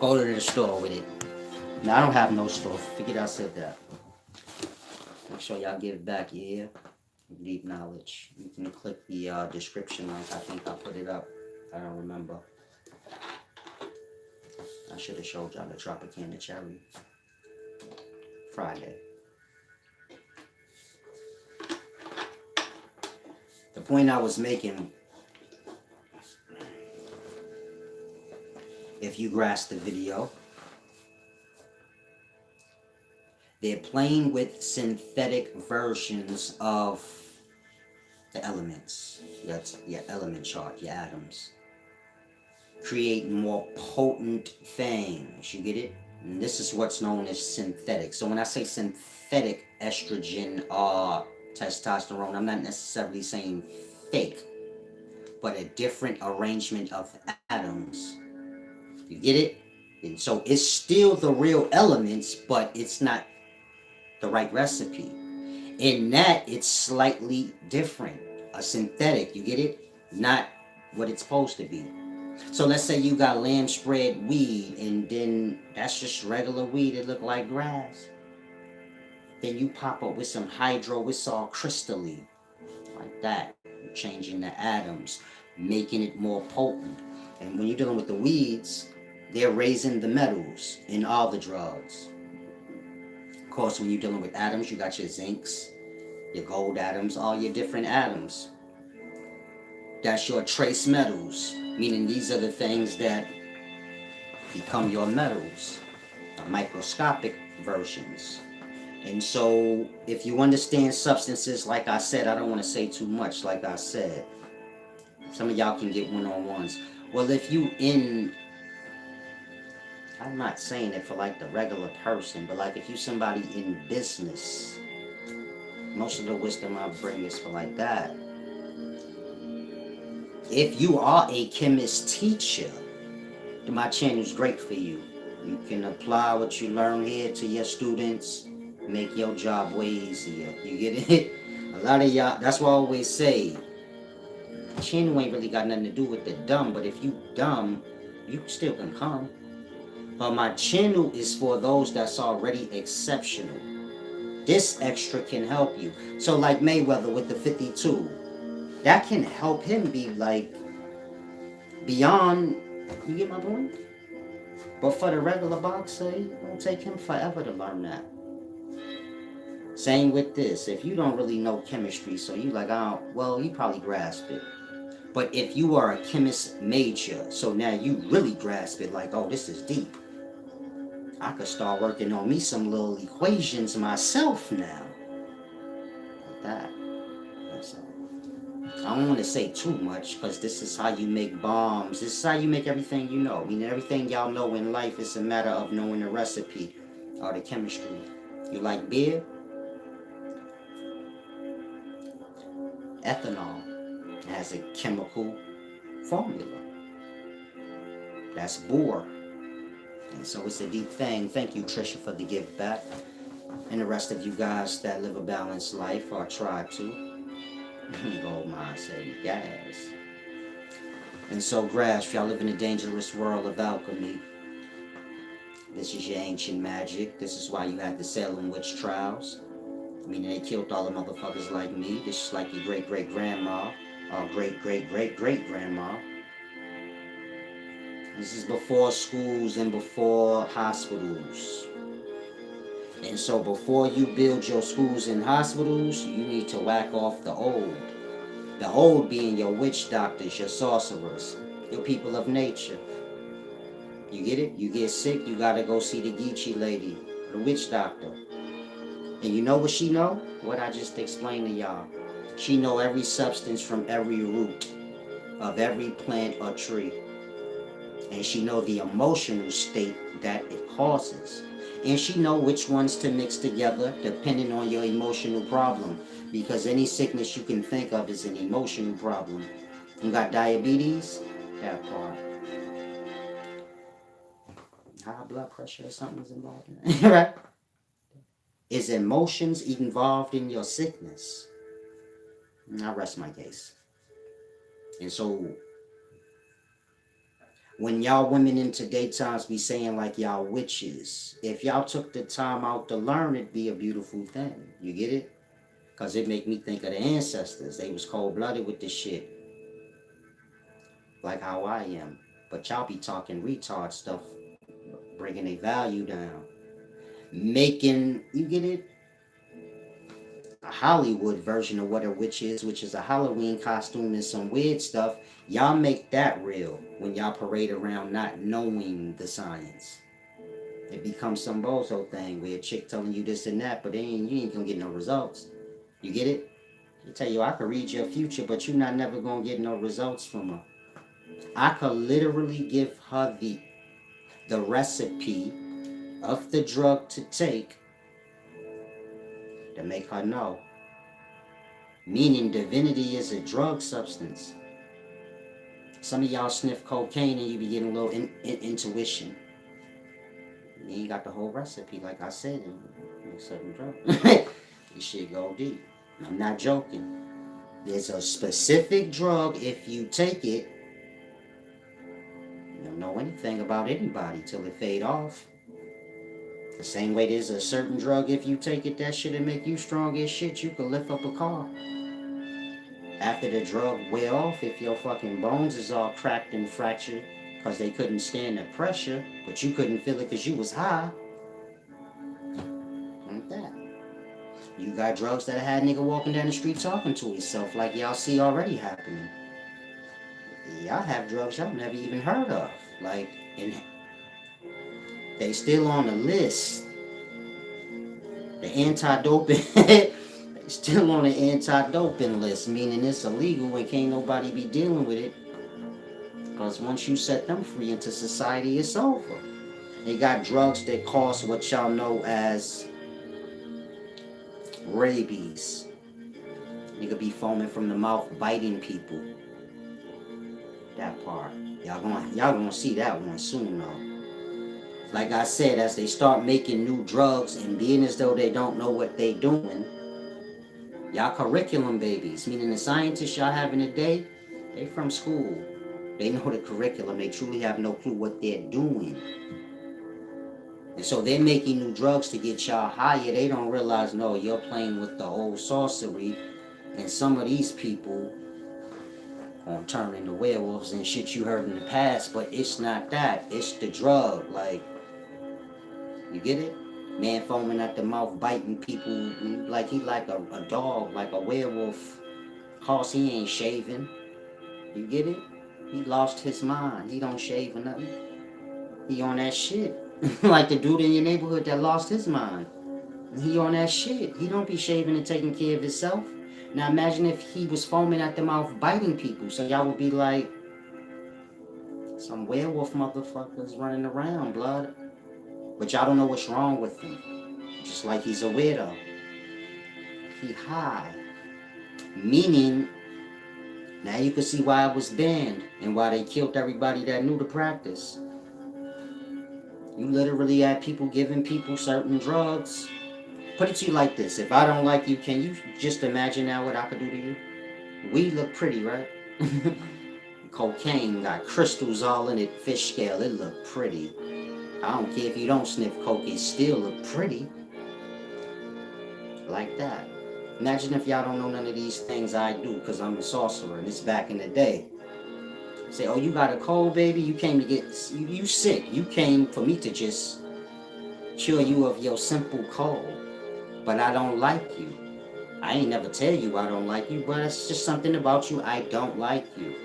Go to the store with it. No, I don't have no store. Figured I said that. Make sure y'all give it back, yeah? Deep knowledge. You can click the description link. I think I put it up. I don't remember. I should have showed y'all the Tropicana Cherry. Friday. The point I was making, if you grasp the video, they're playing with synthetic versions of the elements. That's your element chart, your atoms. Create more potent things. You get it? And this is what's known as synthetic. So when I say synthetic estrogen or testosterone, I'm not necessarily saying fake, but a different arrangement of atoms. You get it? And so it's still the real elements, but it's not the right recipe. In that, it's slightly different. A synthetic, you get it? Not what it's supposed to be. So let's say you got lamb spread weed, and then that's just regular weed. It look like grass. Then you pop up with some hydro, it's all crystally, like that. You're changing the atoms, making it more potent. And when you're dealing with the weeds, they're raising the metals in all the drugs. Of course, when you're dealing with atoms, you got your zincs, your gold atoms, all your different atoms. That's your trace metals, meaning these are the things that become your metals, microscopic versions. And so, if you understand substances, like I said, I don't want to say too much, like I said. Some of y'all can get one-on-ones. Well, if you I'm not saying it for like the regular person, but like if you somebody in business, most of the wisdom I bring is for like that. If you are a chemist teacher, then my channel is great for you. You can apply what you learn here to your students, make your job way easier. You get it? A lot of y'all, that's why I always say, channel ain't really got nothing to do with the dumb, but if you dumb, you still can come. But my channel is for those that's already exceptional. This extra can help you. So like Mayweather with the 52, that can help him be like beyond, you get my point? But for the regular boxer, it'll take him forever to learn that. Same with this. If you don't really know chemistry, so you like, oh, well, you probably grasp it. But if you are a chemist major, so now you really grasp it, like, oh, this is deep. I could start working on me some little equations myself now. Like that. That's all. I don't want to say too much, because this is how you make bombs. This is how you make everything you know. I mean, everything y'all know in life is a matter of knowing the recipe or the chemistry. You like beer? Ethanol has a chemical formula. That's bore. And so it's a deep thing. Thank you, Trisha, for the gift back. And the rest of you guys that live a balanced life or try to. Gold mine say gas. And so, Grasp, y'all live in a dangerous world of alchemy. This is your ancient magic. This is why you had the Salem witch trials. I mean, they killed all the motherfuckers like me. This is like your great great grandma, or great great great great grandma. This is before schools and before hospitals. And so before you build your schools and hospitals, you need to whack off the old. The old being your witch doctors, your sorcerers, your people of nature. You get it? You get sick, you gotta go see the Geechee lady, the witch doctor. And you know what she know? What I just explained to y'all. She know every substance from every root of every plant or tree. And she know the emotional state that it causes. And she know which ones to mix together depending on your emotional problem. Because any sickness you can think of is an emotional problem. You got diabetes? That part. High blood pressure or something's involved in it. Right? Is emotions involved in your sickness? I rest my case. And so when y'all women in today's times be saying like y'all witches, if y'all took the time out to learn, it'd be a beautiful thing. You get it? Because it make me think of the ancestors. They was cold-blooded with this shit. Like how I am. But y'all be talking retard stuff, bringing a value down. Making, you get it? A Hollywood version of what a witch is, which is a Halloween costume and some weird stuff. Y'all make that real when y'all parade around not knowing the science. It becomes some bozo thing where a chick telling you this and that, but then you ain't gonna get no results. You get it? I tell you, I could read your future, but you're not never gonna get no results from her. I could literally give her the recipe of the drug to take to make her know. Meaning divinity is a drug substance. Some of y'all sniff cocaine and you be getting a little intuition. You ain't got the whole recipe, like I said, in certain drugs. This shit go deep. I'm not joking. There's a specific drug, if you take it, you don't know anything about anybody till it fade off. The same way there's a certain drug, if you take it, that shit'll make you strong as shit. You could lift up a car. After the drug wear off, if your fucking bones is all cracked and fractured because they couldn't stand the pressure, but you couldn't feel it because you was high. Like that. You got drugs that had a nigga walking down the street talking to himself like y'all see already happening. Y'all have drugs y'all never even heard of. Like, and they still on the list. The anti-doping, they still on the anti-doping list, meaning it's illegal and can't nobody be dealing with it. Because once you set them free into society, it's over. They got drugs that cause what y'all know as rabies. Nigga be foaming from the mouth, biting people. That part. Y'all gonna see that one soon though. Like I said, as they start making new drugs and being as though they don't know what they doing, y'all curriculum babies, meaning the scientists y'all having today, they from school. They know the curriculum. They truly have no clue what they're doing. And so they're making new drugs to get y'all higher. They don't realize, no, you're playing with the old sorcery. And some of these people gonna turn into werewolves and shit you heard in the past. But it's not that. It's the drug. Like, you get it? Man foaming at the mouth, biting people like he like a dog, like a werewolf. Cause he ain't shaving. You get it? He lost his mind. He don't shave or nothing. He on that shit. Like the dude in your neighborhood that lost his mind. He on that shit. He don't be shaving and taking care of himself. Now imagine if he was foaming at the mouth biting people. So y'all would be like, some werewolf motherfuckers running around, blood. But y'all don't know what's wrong with him. Just like he's a weirdo. He high. Meaning, now you can see why it was banned and why they killed everybody that knew the practice. You literally had people giving people certain drugs. Put it to you like this. If I don't like you, can you just imagine now what I could do to you? We look pretty, right? Cocaine got crystals all in it, fish scale. It look pretty. I don't care if you don't sniff coke, it still look pretty. Like that. Imagine if y'all don't know none of these things I do, because I'm a sorcerer, and it's back in the day. Say, oh, you got a cold, baby? You came to get, you sick. You came for me to just cure you of your simple cold. But I don't like you. I ain't never tell you I don't like you, but it's just something about you. I don't like you.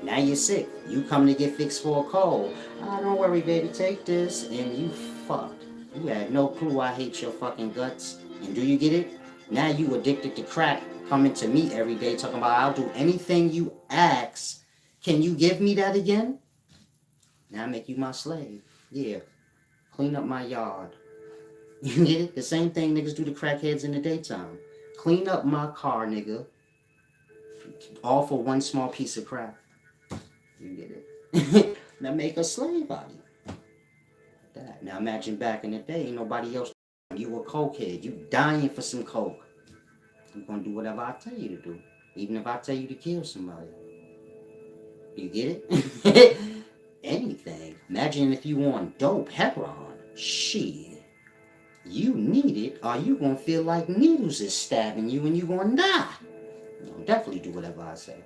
Now you're sick. You come to get fixed for a cold. Oh, don't worry, baby. Take this. And you fucked. You had no clue I hate your fucking guts. And do you get it? Now you addicted to crack, coming to me every day talking about I'll do anything you ask. Can you give me that again? Now I make you my slave. Yeah. Clean up my yard. You get it? The same thing niggas do to crackheads in the daytime. Clean up my car, nigga. All for one small piece of crack. You get it? Now make a slave out of you. That. Now imagine back in the day, ain't nobody else. You a cokehead. You dying for some coke. I'm gonna do whatever I tell you to do. Even if I tell you to kill somebody. You get it? Anything. Imagine if you want dope, heroin. Shit. You need it, or you gonna feel like needles is stabbing you and you gonna die. I'll definitely do whatever I say.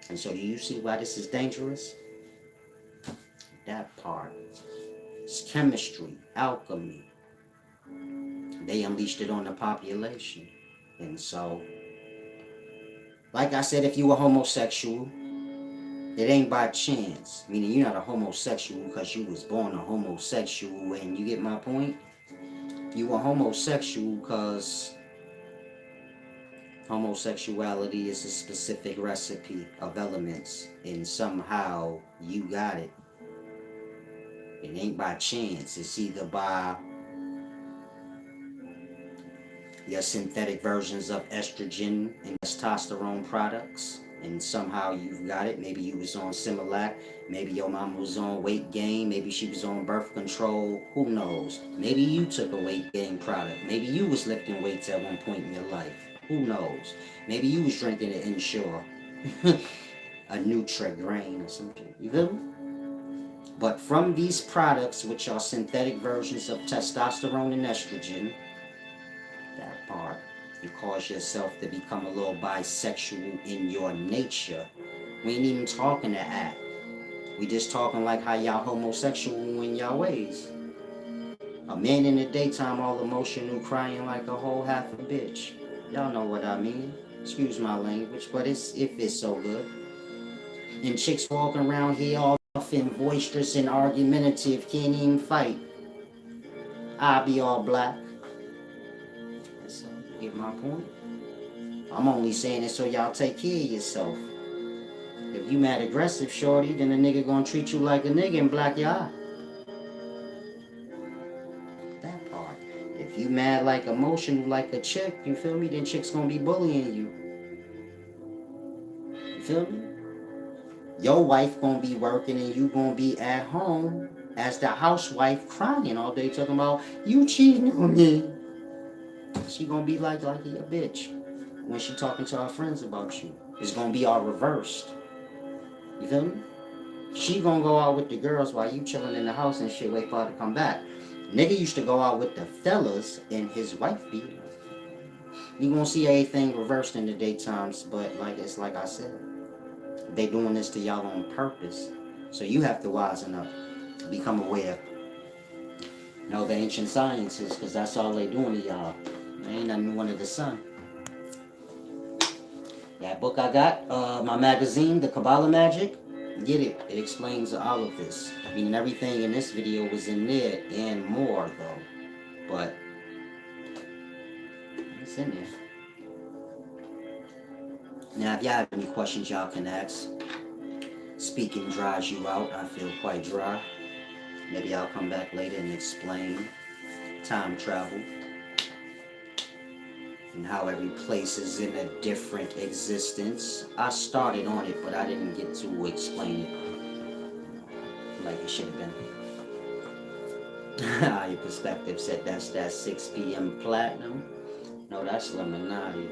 And so do you see why this is dangerous? That part. It's chemistry, alchemy. They unleashed it on the population. And so, like I said, if you were homosexual, it ain't by chance. Meaning you're not a homosexual because you was born a homosexual, and you get my point? You are homosexual because homosexuality is a specific recipe of elements, and somehow you got it. It ain't by chance. It's either by your synthetic versions of estrogen and testosterone products, and somehow you've got it. Maybe you was on Similac, maybe your mom was on weight gain, maybe she was on birth control, who knows? Maybe you took a weight gain product, maybe you was lifting weights at one point in your life, who knows? Maybe you was drinking an Ensure, a Nutri-Grain or something, you feel me? But from these products, which are synthetic versions of testosterone and estrogen, that part, you cause yourself to become a little bisexual in your nature. We ain't even talking to act. We just talking like how y'all homosexual in y'all ways. A man in the daytime all emotional, crying like a whole half a bitch. Y'all know what I mean. Excuse my language, but it fits so good. And chicks walking around here all tough and boisterous and argumentative, can't even fight. I be all black. So, you get my point? I'm only saying it so y'all take care of yourself. If you mad aggressive, shorty, then a nigga gonna treat you like a nigga and black your eye. That part. If you mad like emotional like a chick, you feel me, then chick's gonna be bullying you. You feel me? Your wife gonna be working and you gonna be at home as the housewife crying all day talking about you cheating on me. She gonna be like a bitch when she talking to her friends about you. It's gonna be all reversed. You feel me? She gonna go out with the girls while you chilling in the house and shit, wait for her to come back. Nigga used to go out with the fellas and his wife be. You gonna see everything reversed in the daytimes, but like I said, they doing this to y'all on purpose. So you have to wisen up, become aware. Know the ancient sciences, because that's all they doing to y'all. There ain't nothing new under the sun. That book I got, my magazine, The Kabbalah Magic, get it. It explains all of this. I mean, everything in this video was in there and more, though. But it's in there. Now, if y'all have any questions, y'all can ask. Speaking dries you out. I feel quite dry. Maybe I'll come back later and explain time travel and how every place is in a different existence. I started on it, but I didn't get to explain it like it should have been. Your perspective said that's that 6 p.m. platinum. No, that's Illuminati.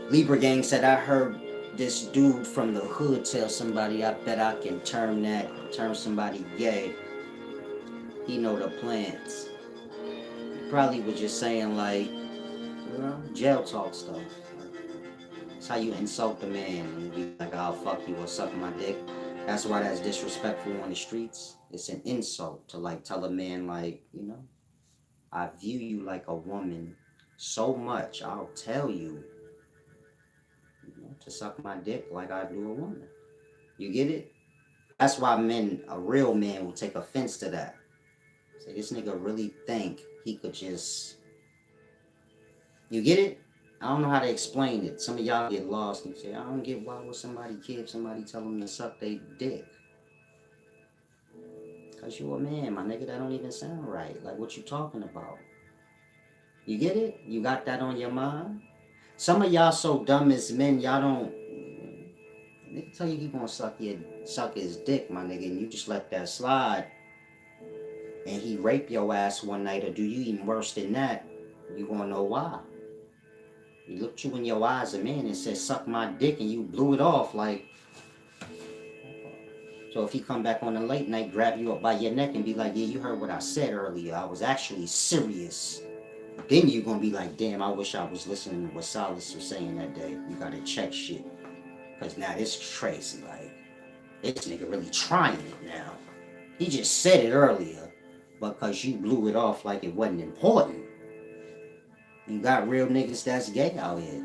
Libra Gang said, I heard this dude from the hood tell somebody, I bet I can turn somebody gay. He know the plans. He probably was just saying like, jail talk stuff. It's how you insult the man and be like, I'll fuck you or suck my dick. That's why that's disrespectful on the streets. It's an insult to like tell a man like, I view you like a woman so much, I'll tell you, to suck my dick like I do a woman. You get it? That's why a real man will take offense to that. Say, this nigga really think he could just, you get it? I don't know how to explain it. Some of y'all get lost and say, I don't get why would somebody care if somebody tell them to suck their dick. Cause you a man, my nigga, that don't even sound right. Like what you talking about? You get it? You got that on your mind? Some of y'all so dumb as men, y'all don't. Nigga tell you he gonna suck his dick, my nigga, and you just let that slide. And he rape your ass one night, or do you even worse than that? You gonna know why? He looked you in your eyes, a man, and said, "Suck my dick," and you blew it off like. So if he come back on the late night, grab you up by your neck and be like, "Yeah, you heard what I said earlier. I was actually serious." Then you gonna be like, "Damn, I wish I was listening to what Silas was saying that day." You gotta check shit. Cause now this crazy, like, this nigga really trying it now. He just said it earlier, because you blew it off like it wasn't important. You got real niggas that's gay out here.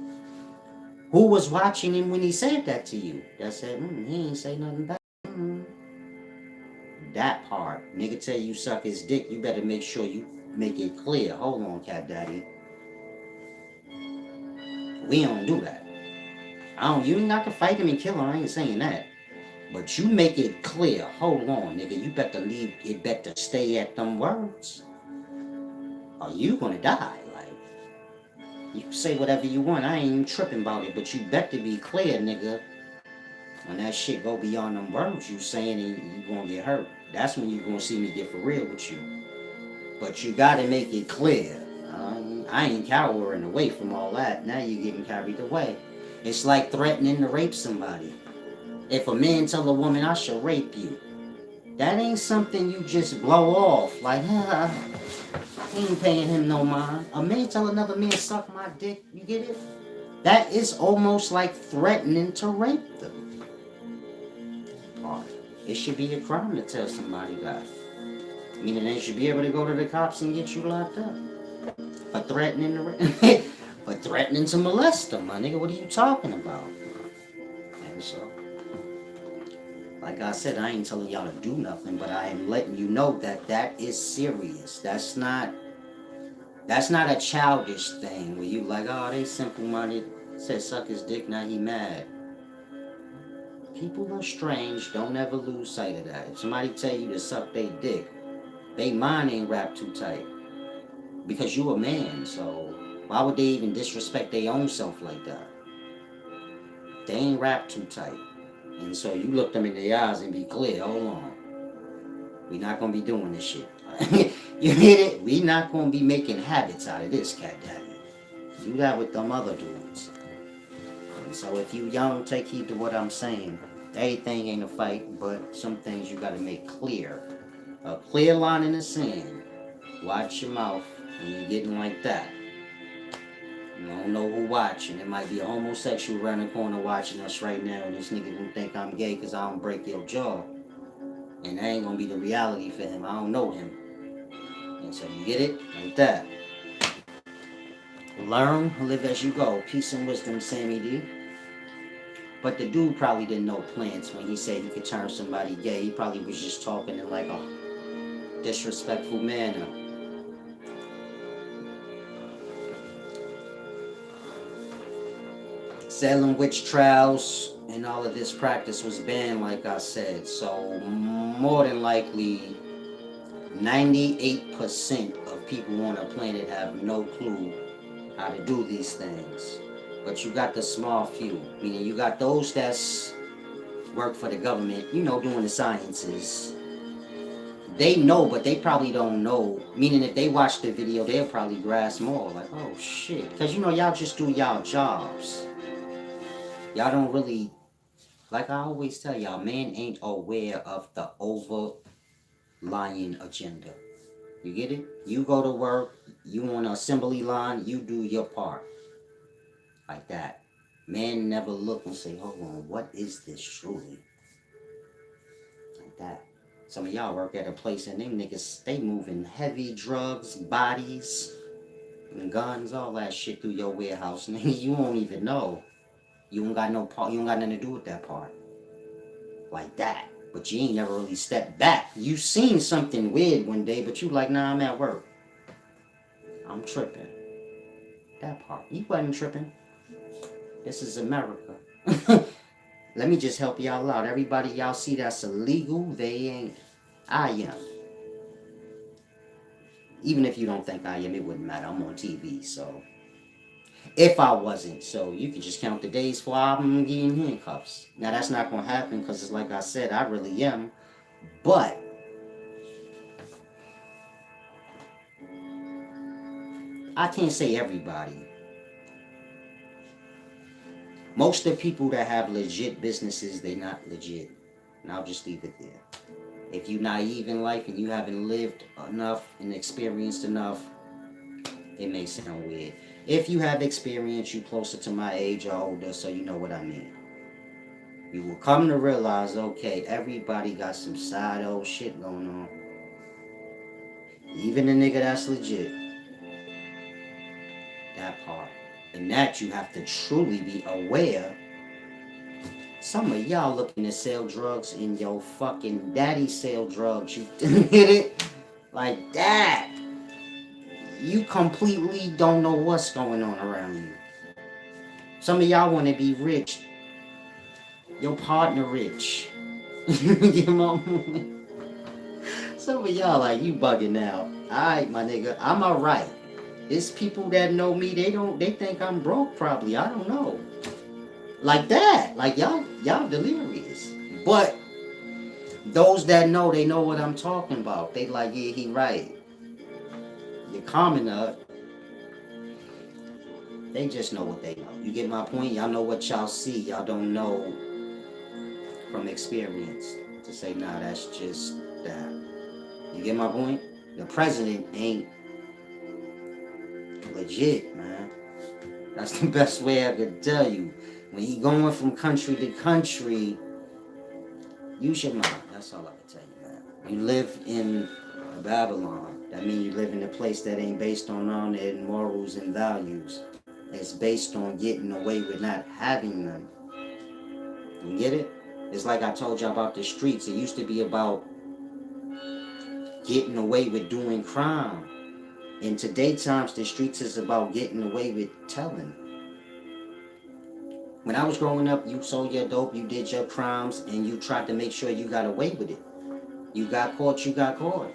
Who was watching him when he said that to you? That said, he ain't say nothing back. That part. Nigga tell you suck his dick, you better make sure you make it clear. Hold on, Cat Daddy. We don't do that. You ain't got to fight him and kill him, I ain't saying that. But you make it clear, hold on, nigga, you better leave, it better stay at them words. Or you gonna die, like. You can say whatever you want, I ain't even tripping about it, but you better be clear, nigga. When that shit go beyond them words you saying and you gonna get hurt. That's when you gonna see me get for real with you. But you gotta make it clear. I ain't cowering away from all that. Now you getting carried away. It's like threatening to rape somebody. If a man tell a woman, I should rape you, that ain't something you just blow off. Like, he ain't paying him no mind. A man tell another man, suck my dick, you get it? That is almost like threatening to rape them. It should be a crime to tell somebody that. Meaning they should be able to go to the cops and get you locked up. For threatening to molest them, my nigga. What are you talking about? And so, like I said, I ain't telling y'all to do nothing, but I am letting you know that that is serious. That's not a childish thing where you like, oh, they simple-minded, said suck his dick, now he mad. People are strange, don't ever lose sight of that. If somebody tell you to suck their dick, they mind ain't wrapped too tight. Because you a man, so why would they even disrespect their own self like that? They ain't wrapped too tight. And so you look them in the eyes and be clear, hold on. We not gonna be doing this shit. You hit it? We not gonna be making habits out of this, Cat Daddy. Do that with them other dudes. And so if you young, take heed to what I'm saying. Everything ain't a fight, but some things you gotta make clear. A clear line in the sand. Watch your mouth when you're getting like that. You don't know who watching. It might be a homosexual around the corner watching us right now, and this nigga gonna think I'm gay because I don't break your jaw. And that ain't gonna be the reality for him. I don't know him. And so you get it? Like that. Learn, live as you go. Peace and wisdom, Sammy D. But the dude probably didn't know plants when he said he could turn somebody gay. He probably was just talking in like a disrespectful manner. Salem witch trials and all of this practice was banned, like I said. So more than likely, 98% of people on the planet have no clue how to do these things. But you got the small few, meaning you got those that's work for the government, you know, doing the sciences. They know, but they probably don't know. Meaning, if they watch the video, they'll probably grasp more. Like, oh shit, because you know, y'all just do y'all jobs. Y'all don't really, like I always tell y'all, man ain't aware of the overlying agenda. You get it? You go to work, you on an assembly line, you do your part. Like that. Man never look and say, hold on, what is this truly? Like that. Some of y'all work at a place and them niggas, they moving heavy drugs, bodies, and guns, all that shit through your warehouse. Nigga, you won't even know. You don't got no part, you don't got nothing to do with that part. Like that. But you ain't never really stepped back. You seen something weird one day, but you like, nah, I'm at work. I'm tripping. That part. You wasn't tripping. This is America. Let me just help y'all out. Everybody y'all see that's illegal, they ain't. I am. Even if you don't think I am, it wouldn't matter. I'm on TV, so. If I wasn't, so you can just count the days for I'm getting handcuffs. Now that's not gonna happen because it's like I said, I really am. But I can't say everybody. Most of the people that have legit businesses, they not legit. And I'll just leave it there. If you naive in life and you haven't lived enough and experienced enough, it may sound weird. If you have experience, you closer to my age or older, so you know what I mean. You will come to realize, okay, everybody got some side old shit going on. Even the nigga that's legit. That part. And that you have to truly be aware. Some of y'all looking to sell drugs and your fucking daddy sell drugs. You get it? Like that. You completely don't know what's going on around you. Some of y'all want to be rich. Your partner rich. Your mom. Some of y'all like, you bugging out. Alright, my nigga, I'm alright. It's people that know me, they think I'm broke probably. I don't know. Like that. Like y'all delirious. But those that know, they know what I'm talking about. They like, yeah, he right. You're common up. They just know what they know. You get my point? Y'all know what y'all see. Y'all don't know from experience to say, nah, that's just that. You get my point? The president ain't legit, man. That's the best way I could tell you. When he going from country to country, use your mind. That's all I can tell you, man. You live in Babylon. That means you live in a place that ain't based on honor and morals and values. It's based on getting away with not having them. You get it? It's like I told you about the streets. It used to be about getting away with doing crime. In today's times, the streets is about getting away with telling. When I was growing up, you sold your dope, you did your crimes, and you tried to make sure you got away with it. You got caught, you got caught.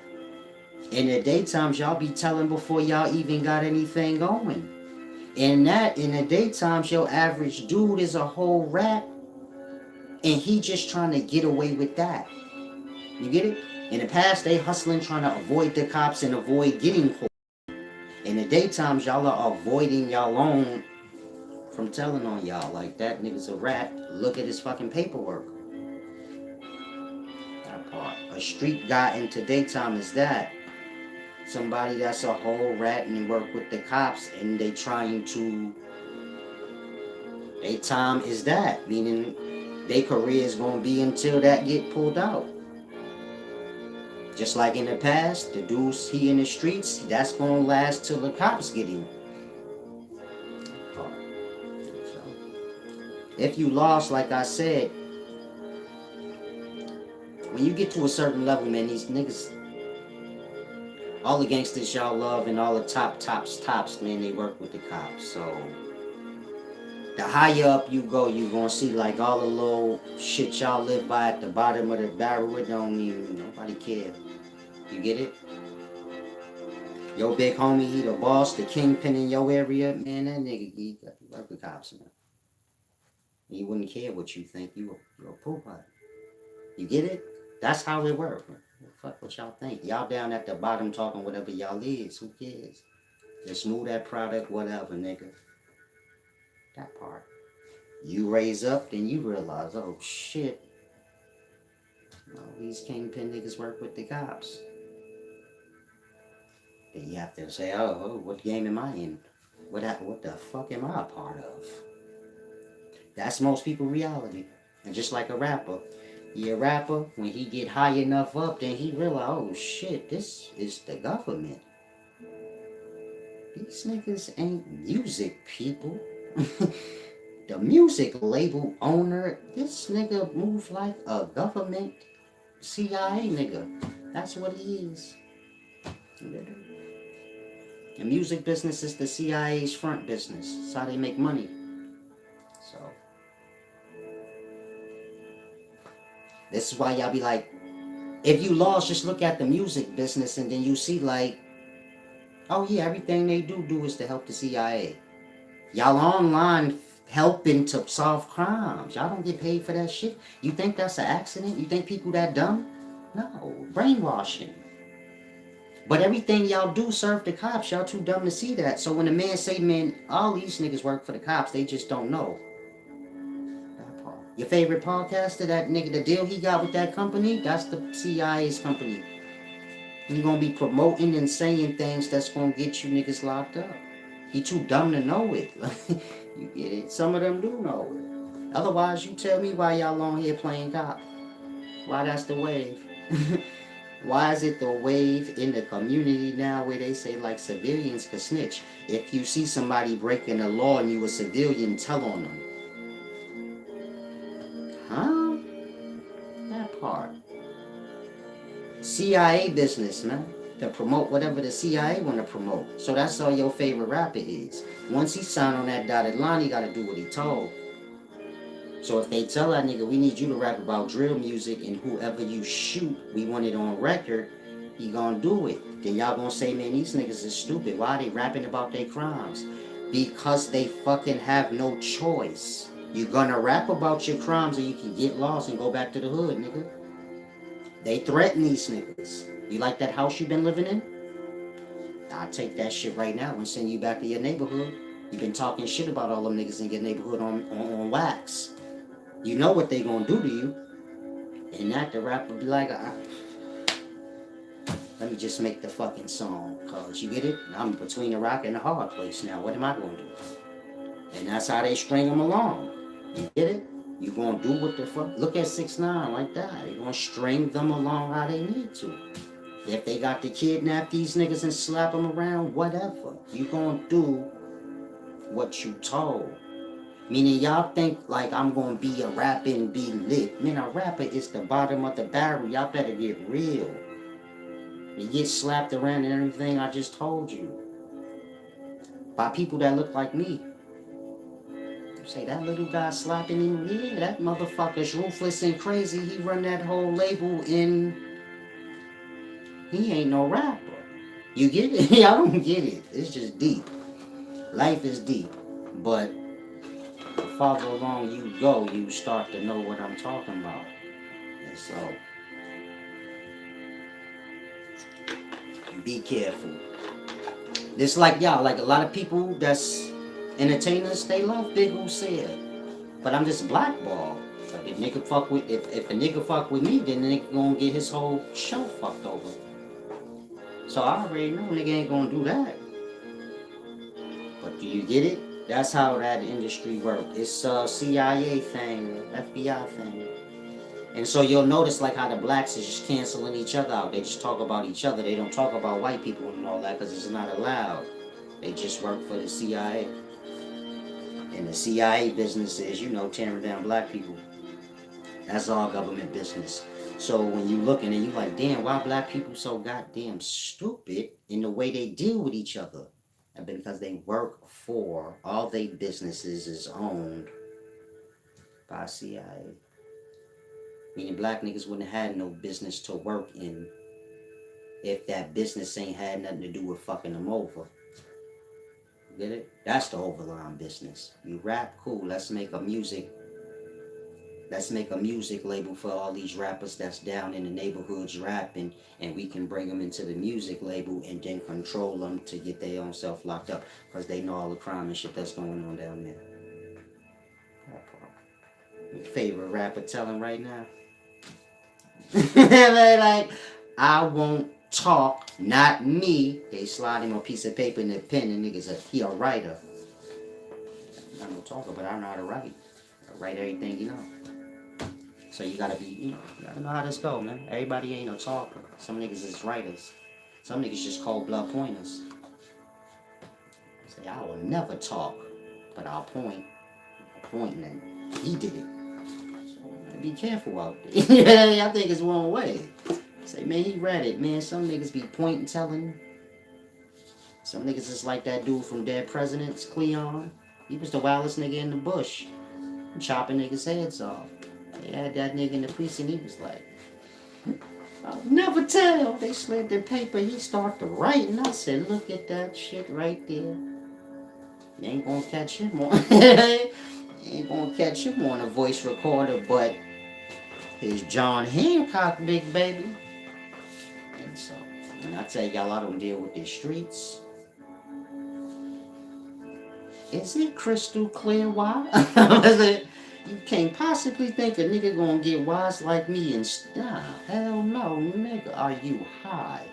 In the daytimes, y'all be telling before y'all even got anything going. In the daytimes, your average dude is a whole rat, and he just trying to get away with that. You get it? In the past, they hustling, trying to avoid the cops and avoid getting caught. In the daytimes, y'all are avoiding y'all own from telling on y'all. Like, that nigga's a rat. Look at his fucking paperwork. That part. A street guy in today's time is that. Somebody that's a whole rat and work with the cops and they trying to. Their time is that. Meaning their career is going to be until that get pulled out. Just like in the past, the dudes he in the streets, that's going to last till the cops get him. So, if you lost, like I said, when you get to a certain level, man, these niggas, all the gangsters y'all love and all the tops, man, they work with the cops. So, the higher up you go, you're going to see like all the little shit y'all live by at the bottom of the barrel. It don't even, nobody care. You get it? Your big homie, he the boss, the kingpin in your area, man, that nigga, he work with cops, man. You wouldn't care what you think. You're a poop. You get it? That's how it works. Fuck what y'all think. Y'all down at the bottom talking whatever y'all is. Who cares? Just move that product, whatever, nigga. That part. You raise up, then you realize, oh shit, all these kingpin niggas work with the cops. Then you have to say, oh, what game am I in? What the fuck am I a part of? That's most people reality. And just like a rapper, a rapper, when he get high enough up, then he realize, oh shit, this is the government. These niggas ain't music people. The music label owner, this nigga move like a government CIA nigga. That's what he is. The music business is the CIA's front business. That's how they make money. So this is why y'all be like, if you lost, just look at the music business and then you see like, oh yeah, everything they do is to help the CIA. Y'all online helping to solve crimes. Y'all don't get paid for that shit. You think that's an accident? You think people that dumb? No, brainwashing. But everything y'all do serve the cops. Y'all too dumb to see that. So when a man say, man, all these niggas work for the cops, they just don't know. Your favorite podcaster, that nigga, the deal he got with that company, that's the CIA's company. He gonna be promoting and saying things that's gonna get you niggas locked up. He too dumb to know it. You get it? Some of them do know it. Otherwise, you tell me why y'all on here playing cop. Why that's the wave. Why is it the wave in the community now where they say like civilians can snitch? If you see somebody breaking the law and you a civilian, tell on them. Huh? That part. CIA business, man. To promote whatever the CIA want to promote. So that's all your favorite rapper is. Once he signed on that dotted line, he got to do what he told. So if they tell that nigga, we need you to rap about drill music and whoever you shoot, we want it on record, he gonna do it. Then y'all gonna say, man, these niggas is stupid. Why are they rapping about their crimes? Because they fucking have no choice. You gonna rap about your crimes or you can get lost and go back to the hood, nigga. They threaten these niggas. You like that house you been living in? I'll take that shit right now and send you back to your neighborhood. You've been talking shit about all them niggas in your neighborhood on wax. You know what they gonna do to you. And not the rapper be like, let me just make the fucking song. Cause you get it? I'm between a rock and a hard place now. What am I gonna do? And that's how they string them along. You get it? You gonna do what the fuck? Look at 6ix9ine like that. They gonna string them along how they need to. If they got to kidnap these niggas and slap them around, whatever. You gonna do what you told. Meaning y'all think like I'm gonna be a rapper and be lit. Man, a rapper is the bottom of the barrel. Y'all better get real. You get slapped around and everything I just told you. By people that look like me. You say that little guy slapping him, yeah, that motherfucker's ruthless and crazy. He run that whole label and he ain't no rapper. You get it? Y'all don't get it. It's just deep. Life is deep. But the farther along you go, you start to know what I'm talking about. And so, be careful. It's like y'all, like a lot of people that's entertainers, they love Big Who said. But I'm just blackballed. Like if a nigga fuck with me, then the nigga gonna get his whole show fucked over. So I already know nigga ain't gonna do that. But do you get it? That's how that industry works. It's a CIA thing, FBI thing. And so you'll notice like how the blacks is just canceling each other out. They just talk about each other. They don't talk about white people and all that because it's not allowed. They just work for the CIA. And the CIA business is, tearing down black people. That's all government business. So when you looking and you like, damn, why black people so goddamn stupid in the way they deal with each other? And because they work for, all their businesses is owned by CIA. Meaning black niggas wouldn't have had no business to work in if that business ain't had nothing to do with fucking them over. Get it? That's the overline business. You rap, cool, let's make a music Let's make a music label for all these rappers that's down in the neighborhoods rapping, and we can bring them into the music label and then control them to get their own self locked up because they know all the crime and shit that's going on down there. Your favorite rapper telling right now? Like, I won't talk, not me. They slide him a piece of paper and a pen, and he a writer. I'm no talker, but I know how to write. I write everything you know. So you gotta be, you gotta know how this go, man. Everybody ain't no talker. Some niggas is writers. Some niggas just cold blood pointers. Say, I will never talk, but I'll point. And then he did it. So, be careful out there. I think it's one way. Say, man, he read it, man. Some niggas be pointing, telling. Some niggas is like that dude from Dead Presidents, Cleon. He was the wildest nigga in the bush, chopping niggas' heads off. They had that nigga in the precinct. He was like, I'll never tell. They slid the paper. He started writing. I said, look at that shit right there. You ain't gonna catch him on. You ain't gonna catch him on a voice recorder, but his John Hancock, big baby. And so, when I tell y'all I don't deal with the streets, is it crystal clear why? You can't possibly think a nigga gonna get wise like me and stop. Hell no, nigga. Are you high?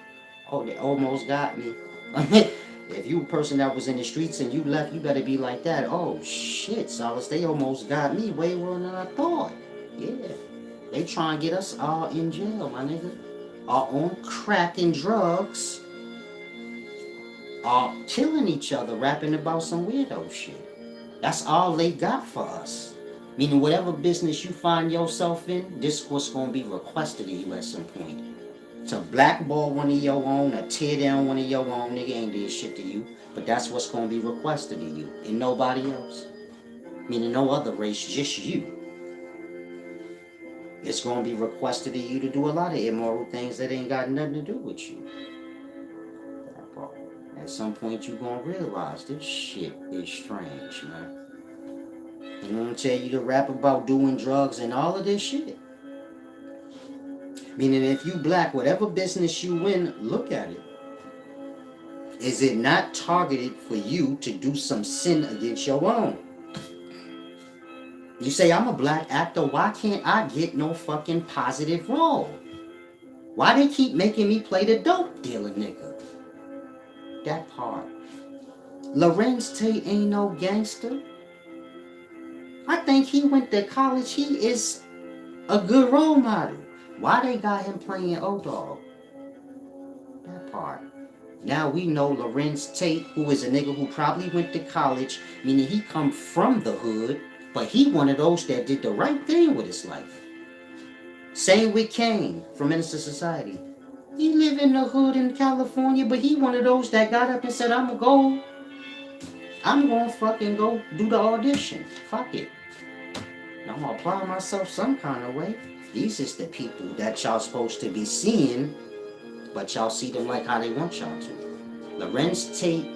Oh, they almost got me. If you a person that was in the streets and you left, you better be like that. Oh shit, Solace, they almost got me way more than I thought. Yeah. They try and get us all in jail, my nigga. All on crack and drugs. All killing each other, rapping about some weirdo shit. That's all they got for us. Meaning whatever business you find yourself in, this what's going to be requested of you at some point. To blackball one of your own, or tear down one of your own, nigga ain't did shit to you. But that's what's going to be requested of you. And nobody else. Meaning no other race, just you. It's going to be requested of you to do a lot of immoral things that ain't got nothing to do with you. At some point you're going to realize this shit is strange, man. I'm gonna tell you to rap about doing drugs and all of this shit. Meaning if you black, whatever business you in, look at it. Is it not targeted for you to do some sin against your own? You say, I'm a black actor, why can't I get no fucking positive role? Why they keep making me play the dope dealer nigga? That part. Lorenz Tate ain't no gangster. I think he went to college. He is a good role model. Why they got him playing O-Dog? That part. Now we know Lorenz Tate, who is a nigga who probably went to college, meaning he come from the hood, but he one of those that did the right thing with his life. Same with Kane from Minister Society. He live in the hood in California, but he one of those that got up and said, I'm gonna fucking go do the audition. Fuck it. I'm gonna apply myself some kind of way. These is the people that y'all supposed to be seeing, but y'all see them like how they want y'all to. Lorenz Tate,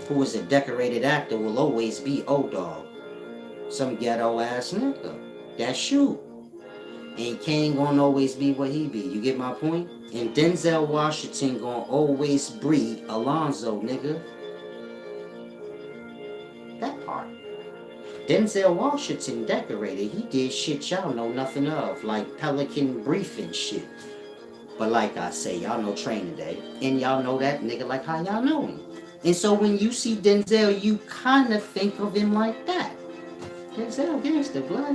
who is a decorated actor, will always be O-Dog. Some ghetto ass nigga. That's you. And Kane gonna always be what he be. You get my point? And Denzel Washington gonna always breed Alonzo, nigga. That part. Denzel Washington decorated. He did shit y'all know nothing of, like Pelican Briefing shit. But like I say, y'all know Training Day, and y'all know that nigga like how y'all know him. And so when you see Denzel, you kind of think of him like that. Denzel gangster, blood,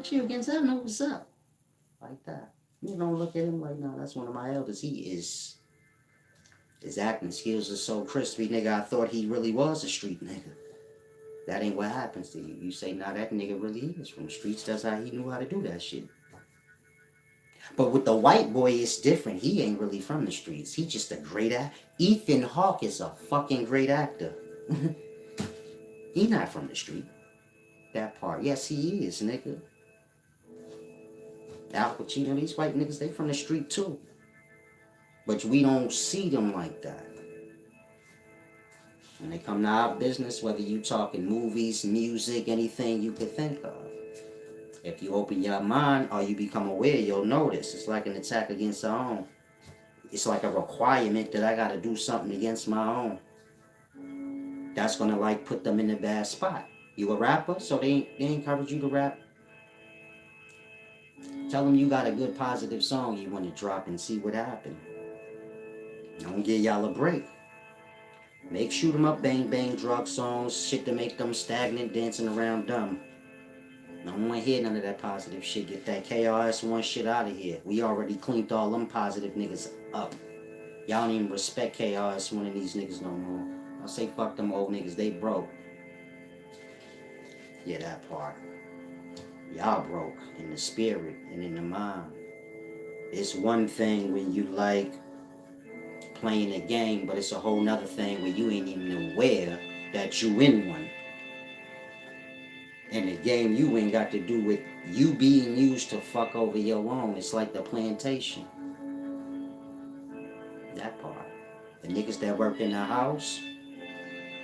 chill, Denzel know what's up. Like that. You don't look at him like, no, that's one of my elders. His acting skills are so crispy, nigga, I thought he really was a street nigga. That ain't what happens to you. You say, nah, that nigga really is from the streets. That's how he knew how to do that shit. But with the white boy, it's different. He ain't really from the streets. He just a great actor. Ethan Hawke is a fucking great actor. He not from the street. That part. Yes, he is, nigga. Al Pacino, these white niggas, they from the street too. But we don't see them like that. When they come to our business, whether you talking movies, music, anything you could think of, If you open your mind or you become aware, you'll notice. It's like an attack against our own. It's like a requirement that I gotta do something against my own. That's gonna like put them in a bad spot. You a rapper, so they encourage you to rap. Tell them you got a good positive song you want to drop and see what happens. Don't give y'all a break. Make shoot 'em up, bang bang, drug songs, shit to make them stagnant, dancing around dumb. I don't want to hear none of that positive shit. Get that KRS-One shit out of here. We already cleaned all them positive niggas up. Y'all don't even respect KRS-One and these niggas no more. I'll say fuck them old niggas, they broke. Yeah, that part. Y'all broke in the spirit and in the mind. It's one thing when you like playing a game, but it's a whole nother thing when you ain't even aware that you in one. And the game you ain't got to do with you being used to fuck over your own. It's like the plantation. That part. The niggas that work in the house,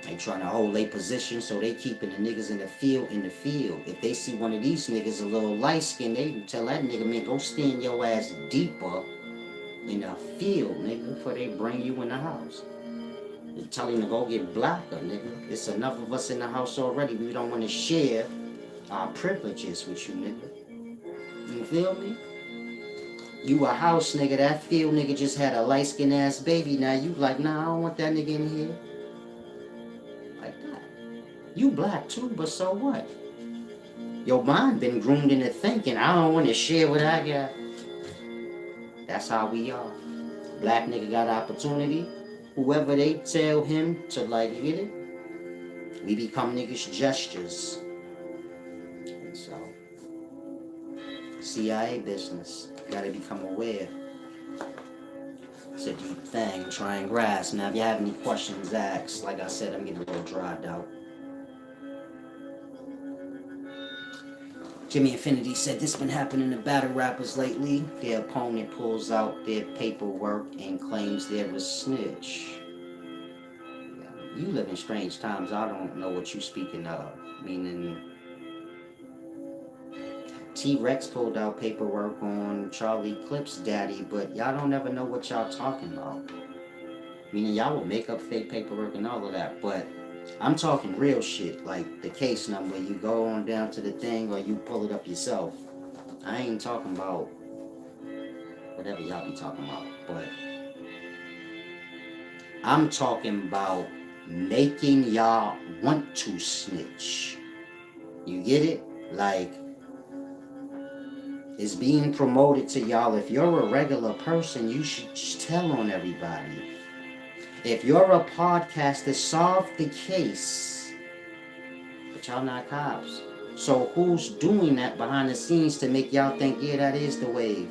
they trying to hold their position, so they keeping the niggas in the field If they see one of these niggas a little light skinned, they can tell that nigga, man, go stand your ass deeper in the field, nigga, before they bring you in the house. They tell him to go get blacker, nigga. It's enough of us in the house already. We don't want to share our privileges with you, nigga. You feel me? You a house nigga, that field nigga just had a light skinned ass baby. Now you like, nah, I don't want that nigga in here. Like that. You black too, but so what? Your mind been groomed into thinking, I don't want to share what I got. That's how we are. Black nigga got opportunity. Whoever they tell him to like get it, we become niggas gestures. And so, CIA business. Gotta become aware. It's a deep thing, try and grasp. Now, if you have any questions, ask. Like I said, I'm getting a little dried out. Jimmy Infinity said, this been happening to battle rappers lately. Their opponent pulls out their paperwork and claims they're a snitch. You live in strange times. I don't know what you speaking of. Meaning, T-Rex pulled out paperwork on Charlie Clip's daddy, but y'all don't ever know what y'all talking about. Meaning y'all will make up fake paperwork and all of that, but I'm talking real shit, like the case number. You go on down to the thing or you pull it up yourself. I ain't talking about whatever y'all be talking about, but I'm talking about making y'all want to snitch. You get it? Like, it's being promoted to y'all. If you're a regular person, you should just tell on everybody. If you're a podcaster, solve the case. But y'all not cops. So who's doing that behind the scenes to make y'all think, yeah, that is the wave?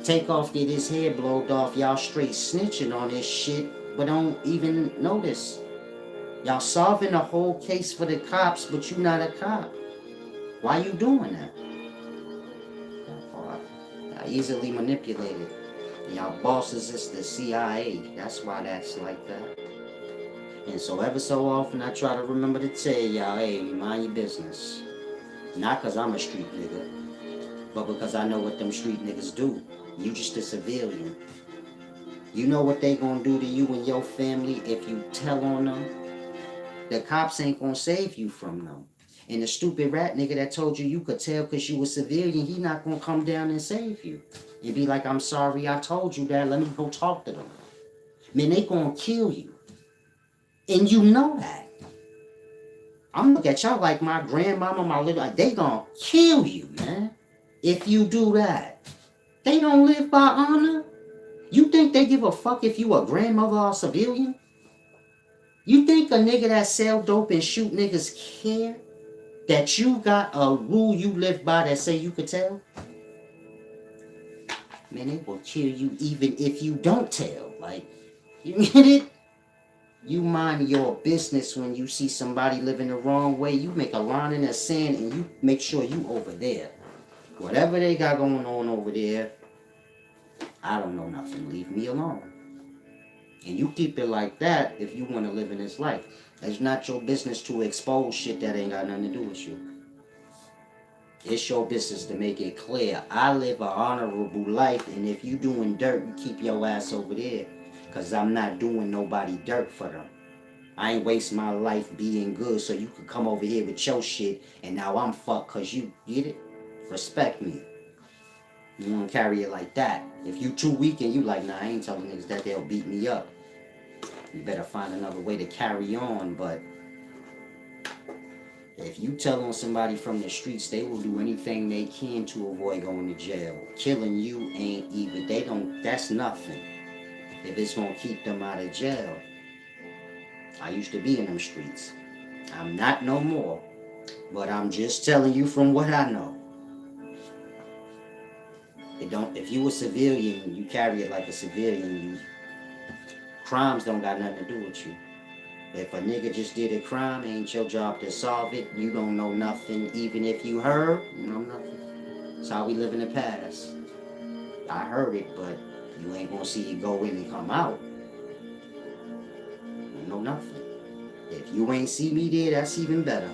Take off, get his head blowed off. Y'all straight snitching on this shit, but don't even notice. Y'all solving the whole case for the cops, but you not a cop. Why you doing that? Y'all easily manipulated. Y'all bosses is the CIA. That's why that's like that. And so ever so often I try to remember to tell y'all, hey, mind your business. Not because I'm a street nigga, but because I know what them street niggas do. You just a civilian. You know what they gonna do to you and your family if you tell on them? The cops ain't gonna save you from them. And the stupid rat nigga that told you could tell because you a civilian, he not gonna come down and save you. You be like, I'm sorry I told you that, let me go talk to them. Man, they gonna kill you. And you know that. I'm looking at y'all like my grandmama, my little, they gonna kill you, man. If you do that. They don't live by honor. You think they give a fuck if you a grandmother or a civilian? You think a nigga that sell dope and shoot niggas care that you got a rule you live by that say you could tell? Man, they will kill you even if you don't tell. Like, you get it? You mind your business when you see somebody living the wrong way. You make a line in the sand and you make sure you over there. Whatever they got going on over there, I don't know nothing. Leave me alone. And you keep it like that if you want to live in this life. It's not your business to expose shit that ain't got nothing to do with you. It's your business to make it clear. I live an honorable life, and if you doing dirt, you keep your ass over there. Because I'm not doing nobody dirt for them. I ain't waste my life being good so you could come over here with your shit, and now I'm fucked because you get it? Respect me. You don't carry it like that. If you too weak and you like, nah, I ain't telling niggas that they'll beat me up. You better find another way to carry on, but if you tell on somebody from the streets, they will do anything they can to avoid going to jail. Killing you ain't even, they don't, that's nothing. If it's gonna keep them out of jail. I used to be in them streets. I'm not no more. But I'm just telling you from what I know. It don't, if you a civilian, you carry it like a civilian, crimes don't got nothing to do with you. If a nigga just did a crime, it ain't your job to solve it. You don't know nothing. Even if you heard, you know nothing. That's how we live in the past. I heard it, but you ain't gonna see it go in and come out. You know nothing. If you ain't see me there, that's even better.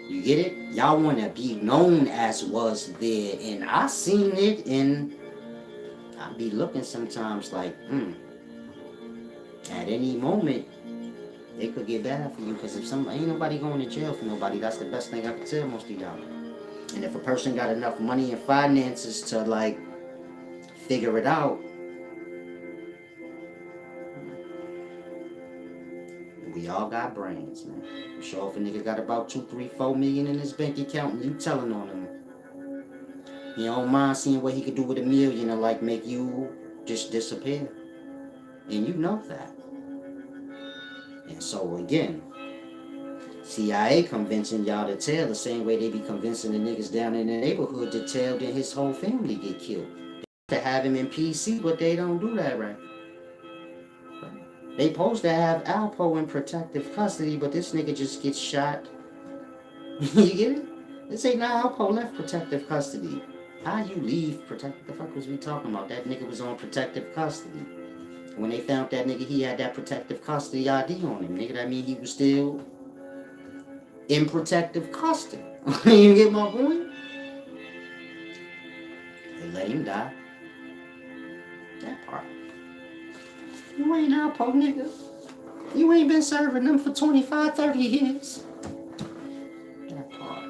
You get it? Y'all want to be known as was there, and I seen it, and I be looking sometimes like, at any moment, it could get bad for you, because if ain't nobody going to jail for nobody. That's the best thing I can tell most of y'all. And if a person got enough money and finances to like figure it out, we all got brains, man. I'm sure if a nigga got about 2, 3, 4 million in his bank account and you telling on him, he don't mind seeing what he could do with $1 million and like make you just disappear. And you know that. And so again, CIA convincing y'all to tell the same way they be convincing the niggas down in the neighborhood to tell, then his whole family get killed. To have him in PC, but they don't do that right. They supposed to have Alpo in protective custody, but this nigga just gets shot. You get it? They say, nah, Alpo left protective custody. How you leave protective? The fuck was we talking about? That nigga was on protective custody. When they found that nigga, he had that protective custody ID on him. Nigga, that mean he was still in protective custody. You get my point? They let him die. That part. You ain't Alpo, nigga. You ain't been serving them for 25, 30 years. That part.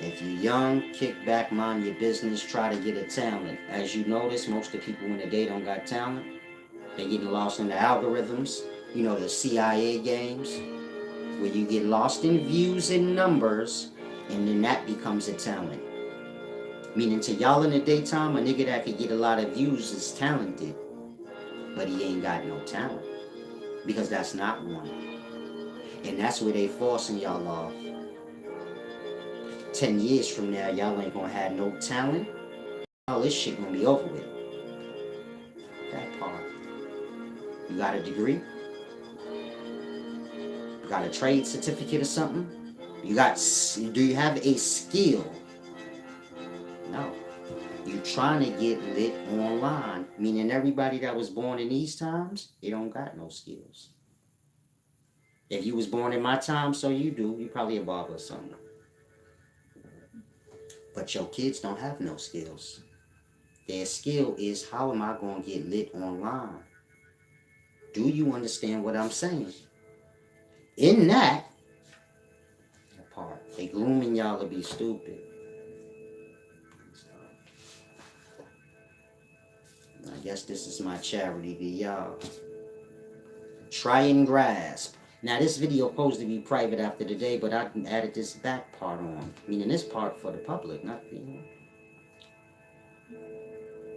If you're young, kick back, mind your business, try to get a talent. As you notice, most of the people in the day don't got talent. They getting lost in the algorithms. You know, the CIA games, where you get lost in views and numbers, and then that becomes a talent. Meaning to y'all in the daytime, a nigga that could get a lot of views is talented, but he ain't got no talent. Because that's not one. And that's where they forcing y'all off. 10 years from now, y'all ain't gonna have no talent. All this shit gonna be over with. That part. You got a degree? You got a trade certificate or something? Do you have a skill? No. You trying to get lit online, meaning everybody that was born in these times, they don't got no skills. If you was born in my time, so you do, you probably a barber or something. But your kids don't have no skills. Their skill is, how am I going to get lit online? Do you understand what I'm saying? In that part, they grooming y'all to be stupid. I guess this is my charity to y'all. Try and grasp. Now this video supposed to be private after today, but I added this back part on. Meaning this part for the public, not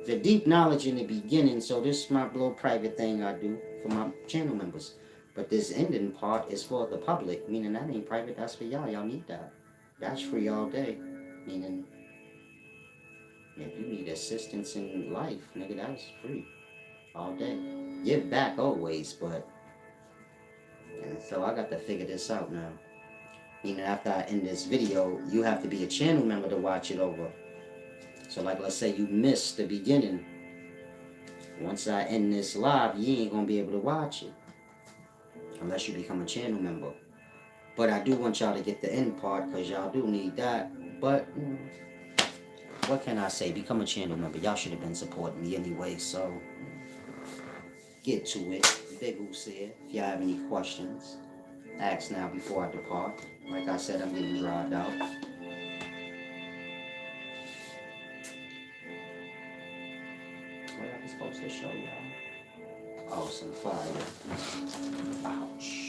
the deep knowledge in the beginning. So this is my little private thing I do for my channel members. But this ending part is for the public, meaning that ain't private, that's for y'all. Y'all need that. That's free all day. Meaning, if you need assistance in life, nigga, that's free all day. Give back always, but... And so I got to figure this out now. Meaning after I end this video, you have to be a channel member to watch it over. So like, let's say you missed the beginning. Once I end this live, you ain't going to be able to watch it. Unless you become a channel member. But I do want y'all to get the end part because y'all do need that. But what can I say? Become a channel member. Y'all should have been supporting me anyway. So get to it. Big Who said. If y'all have any questions, ask now before I depart. Like I said, I'm getting dried out. What I was supposed to show y'all? Oh, some fire. Ouch.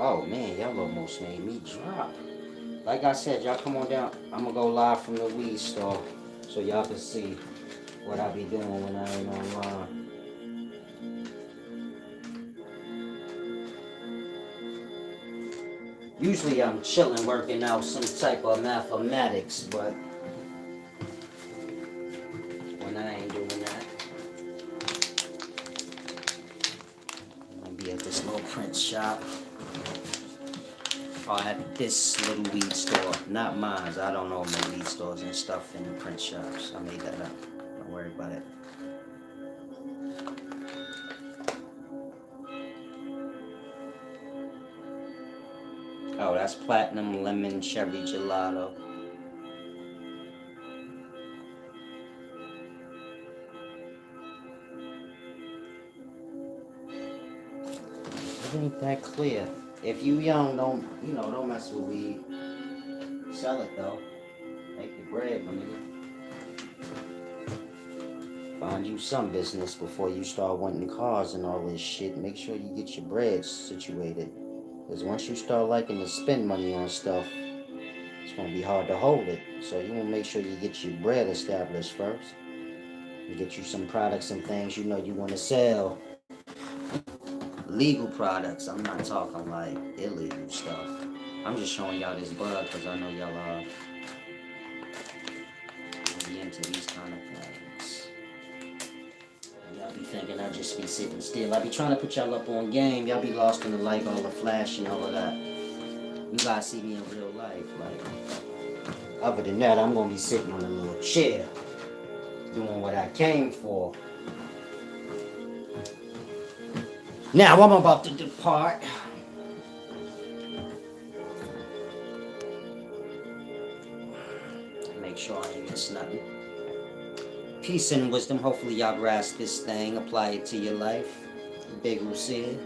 Oh man, y'all almost made me drop. Like I said, y'all come on down. I'm gonna go live from the weed store so y'all can see what I be doing when I ain't online. Usually I'm chilling working out some type of mathematics, but when I ain't doing that, I'm gonna be at this little print shop. Or at this little weed store. Not mine. I don't know no weed stores and stuff in the print shops. I made that up. Don't worry about it. Oh, that's platinum lemon cherry gelato. It ain't that clear. If you young, don't mess with weed. Sell it though. Make your bread, my nigga. Find you some business before you start wanting cars and all this shit. Make sure you get your bread situated. Because once you start liking to spend money on stuff, it's going to be hard to hold it. So you want to make sure you get your bread established first. And get you some products and things you know you want to sell. Legal products. I'm not talking like illegal stuff. I'm just showing y'all this bug because I know y'all are be into these kind of things. And y'all be thinking I just be sitting still. I be trying to put y'all up on game. Y'all be lost in the like all the flash and all of that. You guys see me in real life. Like, other than that, I'm gonna be sitting on a little chair doing what I came for. Now I'm about to depart. Make sure I ain't miss nothing. Peace and wisdom. Hopefully y'all grasp this thing, apply it to your life. Big Who said.